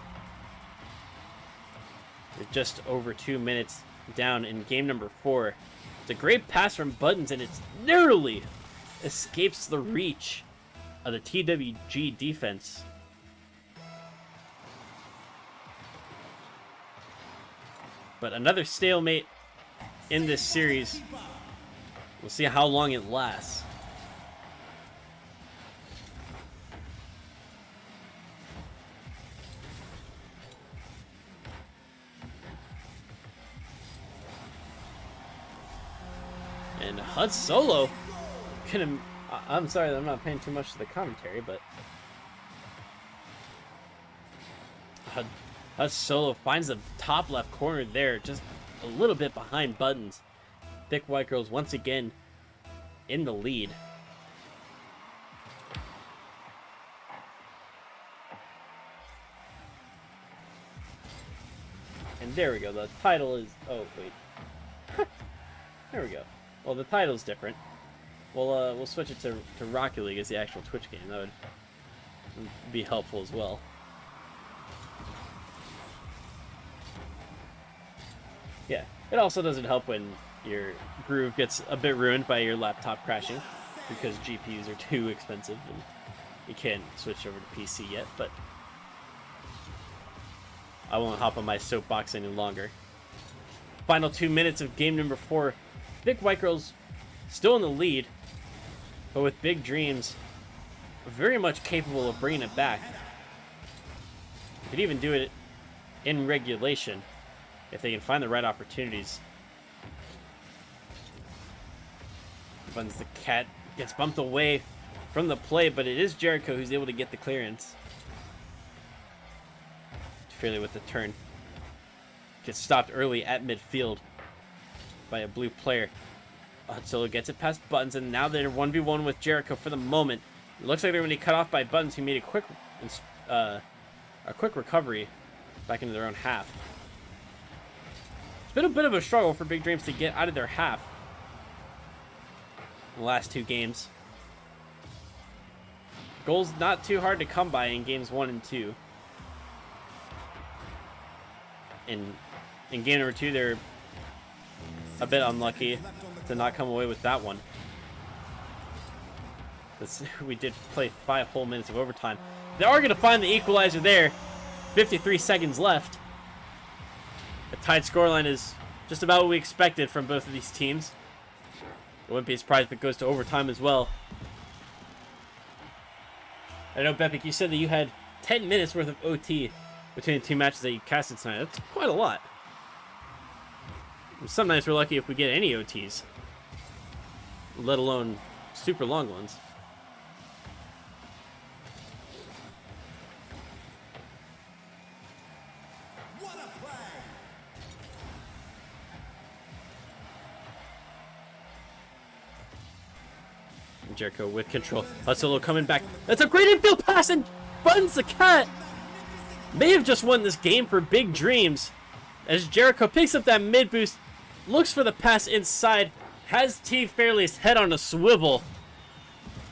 with just over 2 minutes down in game number 4. It's a great pass from Buttons, and it narrowly escapes the reach of the TWG defense. But another stalemate in this series. We'll see how long it lasts. And Hud Solo I'm sorry that I'm not paying too much to the commentary, but Hud Solo finds the top left corner there, just a little bit behind Buttons. Thick White Girls once again in the lead. And there we go. The title is... Oh, wait. There we go. Well, the title's different. We'll switch it to Rocket League as the actual Twitch game. That would be helpful as well. Yeah, it also doesn't help when your groove gets a bit ruined by your laptop crashing because GPUs are too expensive and you can't switch over to PC yet, but I won't hop on my soapbox any longer. Final 2 minutes of game number 4. Thick White Girls still in the lead, but with big dreams, very much capable of bringing it back. Could even do it in regulation if they can find the right opportunities. Buttons the Cat gets bumped away from the play, but it is Jericho who's able to get the clearance. Fairly with the turn. Gets stopped early at midfield by a blue player. Solo gets it past Buttons, and now they're 1v1 with Jericho for the moment. It looks like they're going to be cut off by Buttons, who made a quick recovery back into their own half. It's been a bit of a struggle for Big Dreams to get out of their half in the last 2 games. Goals not too hard to come by in games 1 and 2. In game number 2, they're a bit unlucky to not come away with that one. We did play 5 whole minutes of overtime. They are going to find the equalizer there. 53 seconds left. The tied scoreline is just about what we expected from both of these teams. I wouldn't be surprised if it goes to overtime as well. I know, Bepik, you said that you had 10 minutes worth of OT between the 2 matches that you casted tonight. That's quite a lot. Sometimes we're lucky if we get any OTs, let alone super long ones. What a play! Jericho with control. Solo coming back. That's a great infield pass, and Buttons the Cat may have just won this game for Big Dreams. As Jericho picks up that mid boost, looks for the pass inside, has T Fairley's head on a swivel,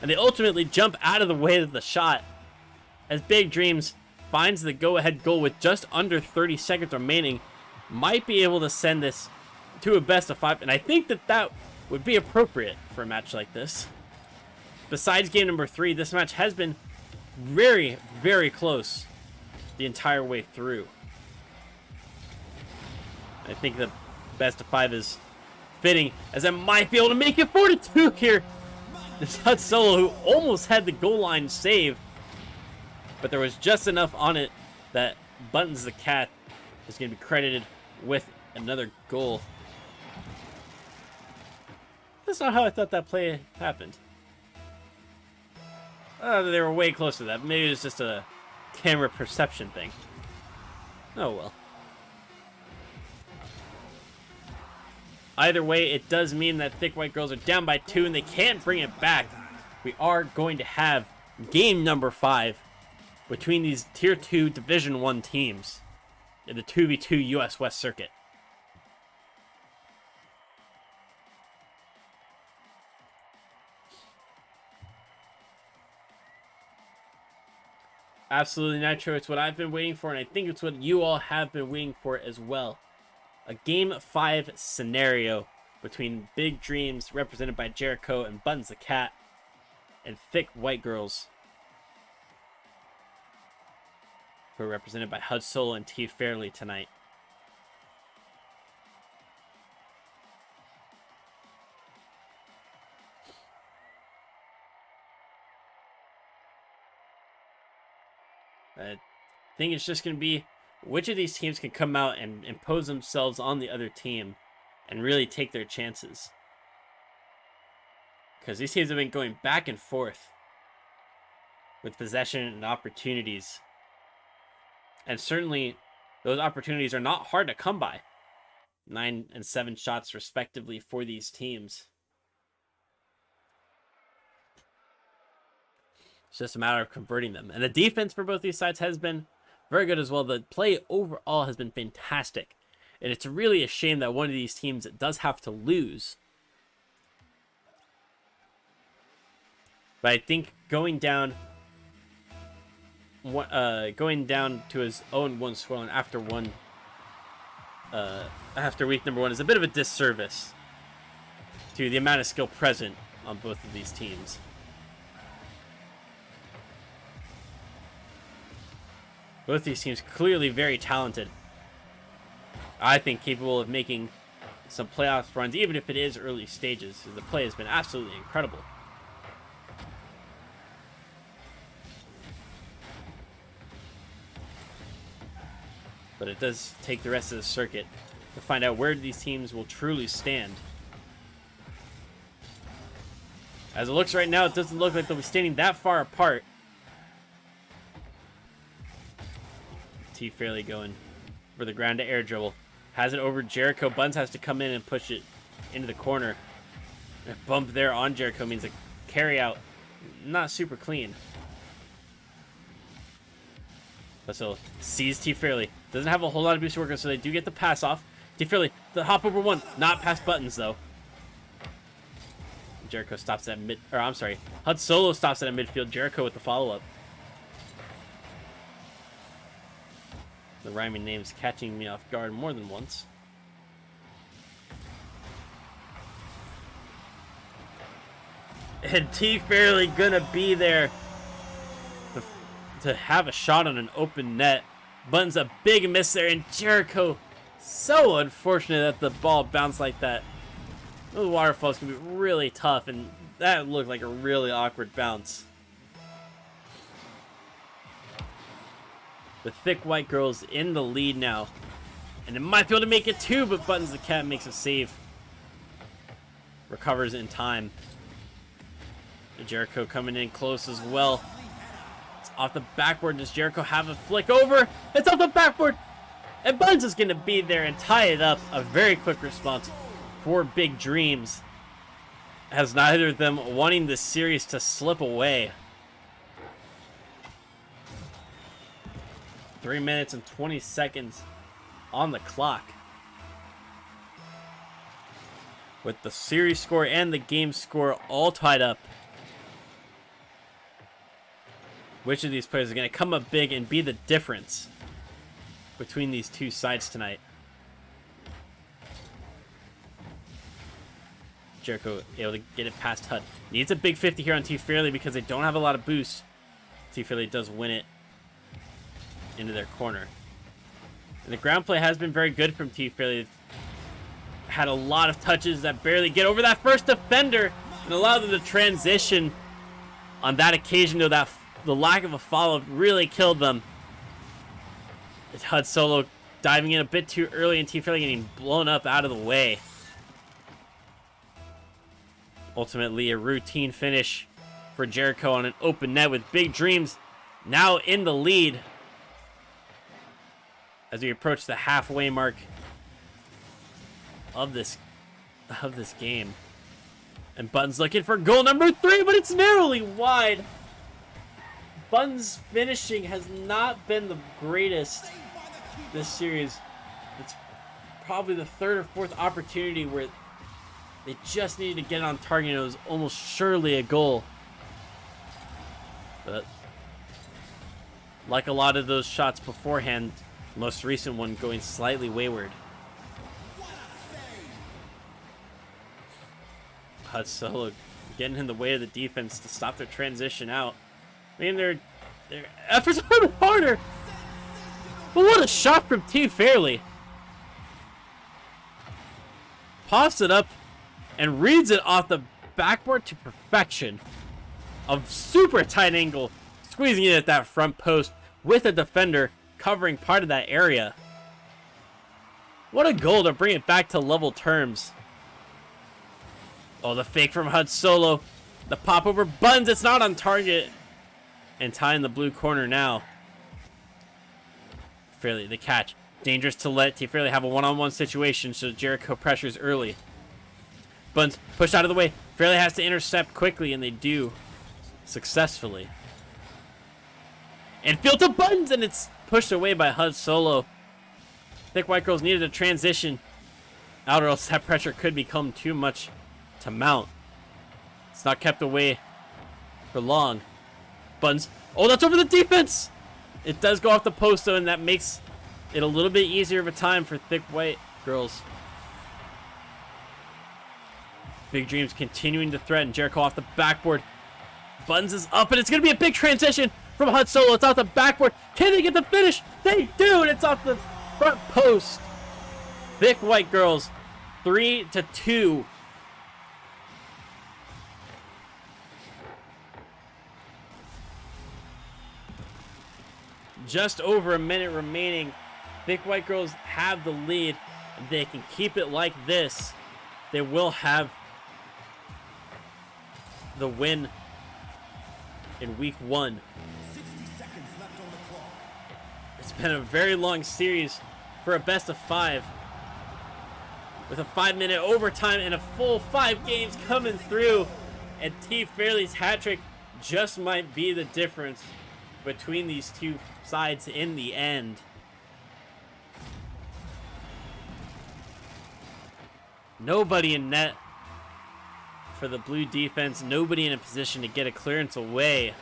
and they ultimately jump out of the way of the shot as Big Dreams finds the go-ahead goal with just under 30 seconds remaining. Might be able to send this to a best of 5, and I think that would be appropriate for a match like this. Besides game number 3, this match has been very, very close the entire way through. I think the best of 5 is fitting, as I might be able to make it 4-2 here. This Hud Solo, who almost had the goal line save, but there was just enough on it that Buttons the Cat is going to be credited with another goal. That's not how I thought that play happened. They were way close to that. Maybe it was just a camera perception thing. Oh well. Either way, it does mean that Thick White Girls are down by 2 and they can't bring it back. We are going to have game number 5 between these Tier 2 Division 1 teams in the 2v2 US West Circuit. Absolutely, Nitro. It's what I've been waiting for, and I think it's what you all have been waiting for as well. A Game 5 scenario between Big Dreams, represented by Jericho and Buttons the Cat, and Thick White Girls, who are represented by Hud Solo and T Fairley tonight. I think it's just going to be which of these teams can come out and impose themselves on the other team and really take their chances. Because these teams have been going back and forth with possession and opportunities. And certainly, those opportunities are not hard to come by. 9 and 7 shots respectively for these teams. It's just a matter of converting them. And the defense for both these sides has been very good as well. The play overall has been fantastic. And it's really a shame that one of these teams does have to lose. But I think going down to his 0-1 scoreline after week number 1 is a bit of a disservice to the amount of skill present on both of these teams. Both these teams clearly very talented. I think capable of making some playoff runs, even if it is early stages. The play has been absolutely incredible. But it does take the rest of the circuit to find out where these teams will truly stand. As it looks right now, it doesn't look like they'll be standing that far apart. T Fairley going for the ground to air dribble. Has it over Jericho. Buns has to come in and push it into the corner. A bump there on Jericho means a carry out. Not super clean. But still, sees T Fairley. Doesn't have a whole lot of boost to work on, so they do get the pass off. T Fairley, the hop over 1. Not past Buttons, though. Jericho stops at mid... Or, I'm sorry. Hud Solo stops at a midfield. Jericho with the follow-up. The rhyming name's catching me off guard more than once. And T Fairley gonna be there to have a shot on an open net. Buttons a big miss there, and Jericho, so unfortunate that the ball bounced like that. Those waterfalls can be really tough, and that looked like a really awkward bounce. The thick white girls in the lead now. And it might be able to make it too, but Buttons the Cat makes a save. Recovers in time. Jericho coming in close as well. It's off the backboard. Does Jericho have a flick over? It's off the backboard! And Buttons is going to be there and tie it up. A very quick response for Big Dreams. Has neither of them wanting the series to slip away. 3 minutes and 20 seconds on the clock. With the series score and the game score all tied up. Which of these players are going to come up big and be the difference between these two sides tonight? Jericho able to get it past Hud. Needs a big 50 here on T Fairley because they don't have a lot of boost. T Fairley does win it into their corner. And the ground play has been very good from T Fairley. Had a lot of touches that barely get over that first defender and allow them to transition. On that occasion, though, the lack of a follow-up really killed them. It's Hud Solo diving in a bit too early and T Fairley getting blown up out of the way. Ultimately, a routine finish for Jericho on an open net with Big Dreams now in the lead. As we approach the halfway mark of this game. And Buttons looking for goal number 3, but it's narrowly wide. Buttons' finishing has not been the greatest this series. It's probably the 3rd or 4th opportunity where they just needed to get on target and it was almost surely a goal. But like a lot of those shots beforehand, most recent one going slightly wayward. Hud Solo getting in the way of the defense to stop their transition out. I mean, their efforts are a little harder. But what a shot from T Fairley. Pops it up and reads it off the backboard to perfection. A super tight angle, squeezing it at that front post. with a defender covering part of that area. What a goal to bring it back to level terms. Oh, the fake from Hud Solo. The pop over Buns. It's not on target. And Ty in the blue corner now. Fairly the catch. Dangerous to let T Fairly have a one-on-one situation, so Jericho pressures early. Buns pushed out of the way. Fairly has to intercept quickly, and they do successfully. And field to Buns, and it's pushed away by Hud Solo. Thick White Girls needed a transition out, or else that pressure could become too much to mount. It's not kept away for long. Buns. Oh, that's over the defense! It does go off the post, though, and that makes it a little bit easier of a time for Thick White Girls. Big Dreams continuing to threaten. Jericho off the backboard. Buns is up, and it's going to be a big transition from Hud Solo. It's off the backboard. Can they get the finish? They do, and it's off the front post. Thick White Girls, 3-2. Just over a minute remaining. Thick White Girls have the lead. If they can keep it like this, they will have the win in week 1. 60 seconds left on the clock. It's been a very long series for a best of 5. With a 5-minute overtime and a full 5 games coming through. And T Fairley's hat trick just might be the difference between these two sides in the end. Nobody in net for the blue defense. Nobody in a position to get a clearance away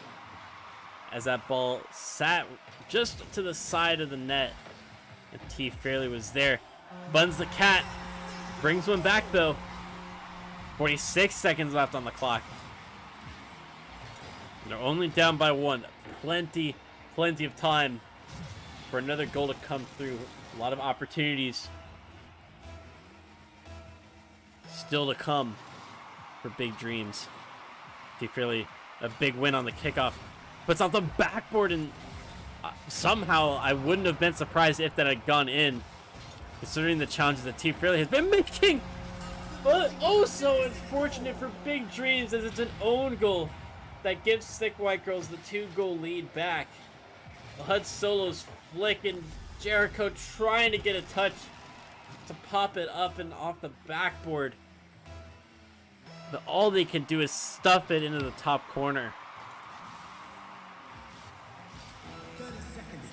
as that ball sat just to the side of the net. And T Fairley was there. Buns the cat. Brings one back though. 46 seconds left on the clock. They're only down by 1. Plenty of time for another goal to come through. A lot of opportunities still to come for Big Dreams. T Fairley, a big win on the kickoff. Puts off the backboard, and somehow I wouldn't have been surprised if that had gone in, considering the challenges that T Fairley has been making. But also unfortunate for Big Dreams, as it's an own goal that gives Thick White Girls the 2-goal lead back. Hud Solo's flick, and Jericho trying to get a touch to pop it up and off the backboard. But all they can do is stuff it into the top corner.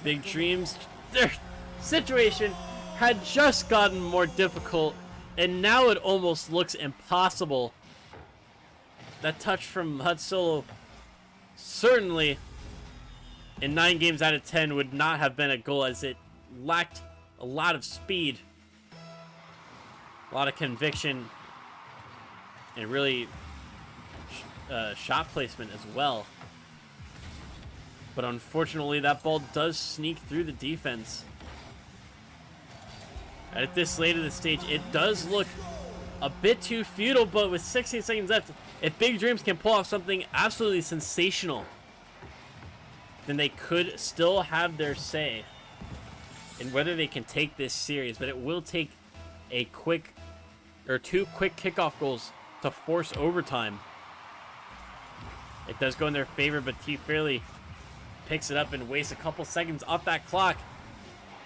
Big Dreams, their situation had just gotten more difficult, and now it almost looks impossible. That touch from Hud Solo certainly in 9 games out of 10 would not have been a goal, as it lacked a lot of speed, a lot of conviction, and really shot placement as well. But unfortunately, that ball does sneak through the defense. At this late of the stage, it does look a bit too futile, but with 16 seconds left, if Big Dreams can pull off something absolutely sensational, then they could still have their say in whether they can take this series. But it will take a quick, or 2 quick kickoff goals to force overtime. It does go in their favor, but T Fairley picks it up and wastes a couple seconds off that clock.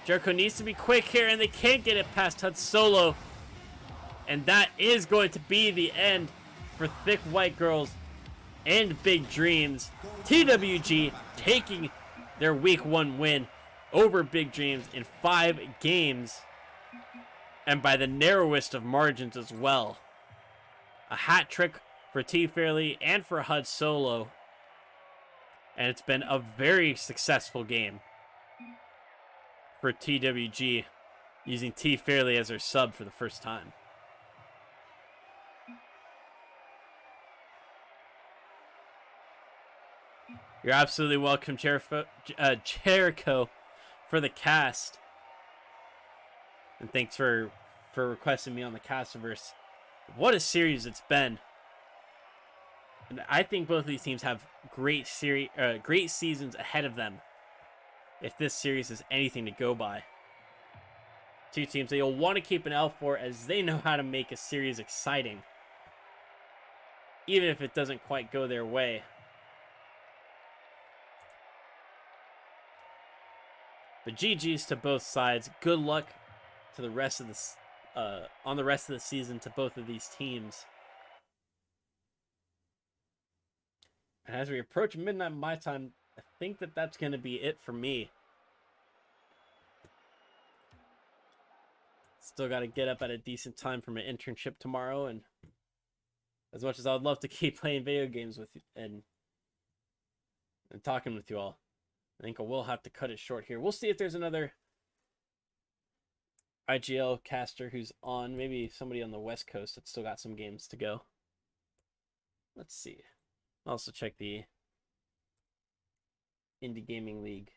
Jericho needs to be quick here, and they can't get it past Hud Solo. And that is going to be the end for Thick White Girls and Big Dreams. TWG taking their week 1 win over Big Dreams in 5 games, and by the narrowest of margins as well. A hat trick for T Fairley and for Hud Solo, and it's been a very successful game for TWG, using T Fairley as their sub for the first time. You're absolutely welcome, Jericho, for the cast. And thanks for requesting me on the Castiverse. What a series it's been. And I think both of these teams have great seasons ahead of them. if this series is anything to go by. Two teams that you'll want to keep an eye for, as they know how to make a series exciting, even if it doesn't quite go their way. But GG's to both sides. Good luck to the rest of this on the rest of the season to both of these teams. And as we approach midnight my time, I think that that's going to be it for me. Still got to get up at a decent time for my internship tomorrow, and as much as I would love to keep playing video games with you and talking with you all, I think I will have to cut it short here. We'll see if there's another IGL caster who's on. Maybe somebody on the West Coast that's still got some games to go. Let's see. I'll also check the Indie Gaming League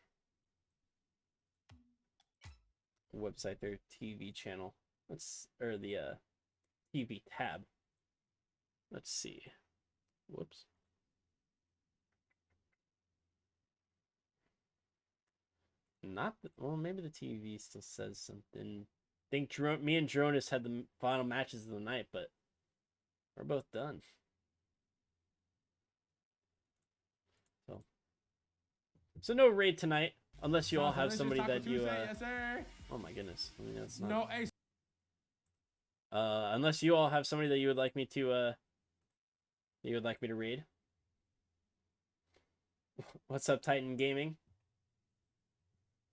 website, their TV channel. Or the TV tab. Let's see. Whoops. Well, maybe the TV still says something. I think me and Dronis had the final matches of the night, but we're both done. So no raid tonight, unless you all have somebody that you. Yes, sir. Oh my goodness! I mean, that's not. No ace. Unless you all have somebody that you would like me to. You would like me to raid. What's up, Titan Gaming?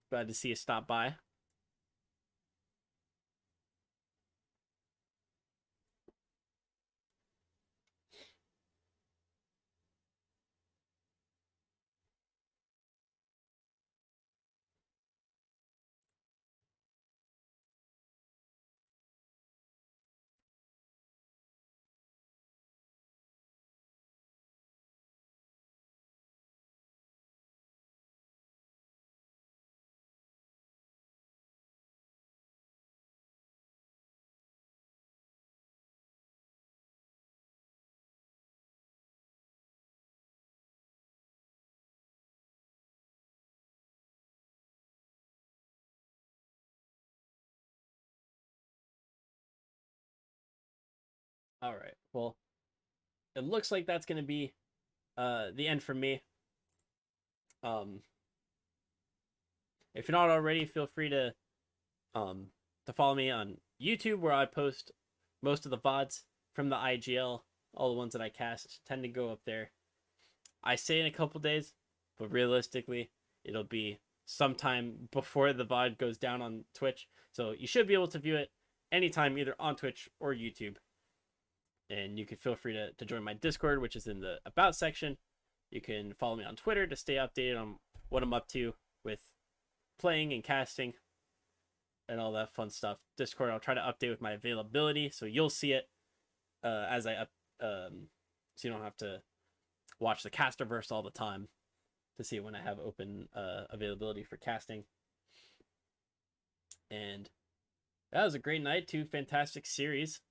Glad to see you stop by. All right. Well, it looks like that's going to be the end for me. If you're not already, feel free to follow me on YouTube, where I post most of the VODs from the IGL. All the ones that I cast tend to go up there. I say in a couple days, but realistically, it'll be sometime before the VOD goes down on Twitch. So you should be able to view it anytime, either on Twitch or YouTube. And you can feel free to join my Discord, which is in the About section. You can follow me on Twitter to stay updated on what I'm up to with playing and casting and all that fun stuff. Discord, I'll try to update with my availability, so you'll see it as I so you don't have to watch the Casterverse all the time to see when I have open availability for casting. And that was a great night, 2 fantastic series.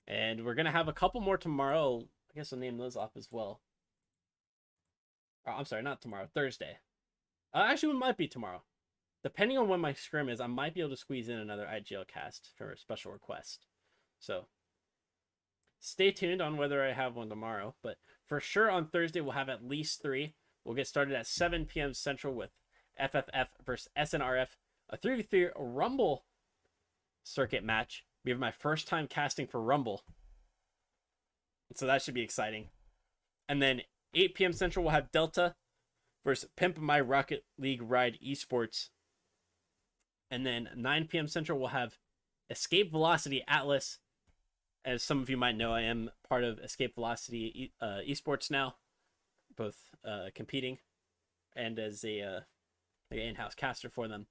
And we're going to have a couple more tomorrow. I guess I'll name those off as well. I'm sorry, not tomorrow. Thursday. Actually, it might be tomorrow. Depending on when my scrim is, I might be able to squeeze in another IGL cast for a special request. So, stay tuned on whether I have one tomorrow. But for sure on Thursday, we'll have at least 3. We'll get started at 7 p.m. Central with FFF versus SNRF. A 3v3 Rumble circuit match. We have my first time casting for Rumble. So that should be exciting. And then 8 p.m. Central, we'll have Delta versus Pimp My Rocket League Ride Esports. And then 9 p.m. Central, we'll have Escape Velocity Atlas. As some of you might know, I am part of Escape Velocity Esports now. Both competing and as a in-house caster for them.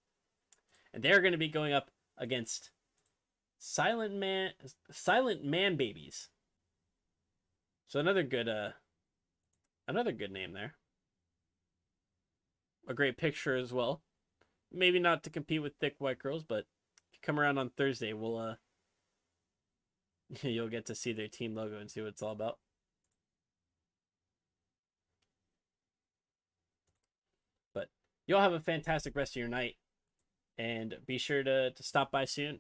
And they're going to be going up against Silent Man Babies. So another good name there. A great picture as well. Maybe not to compete with Thick White Girls, but if you come around on Thursday, we'll you'll get to see their team logo and see what it's all about. But You all have a fantastic rest of your night, and be sure to stop by soon.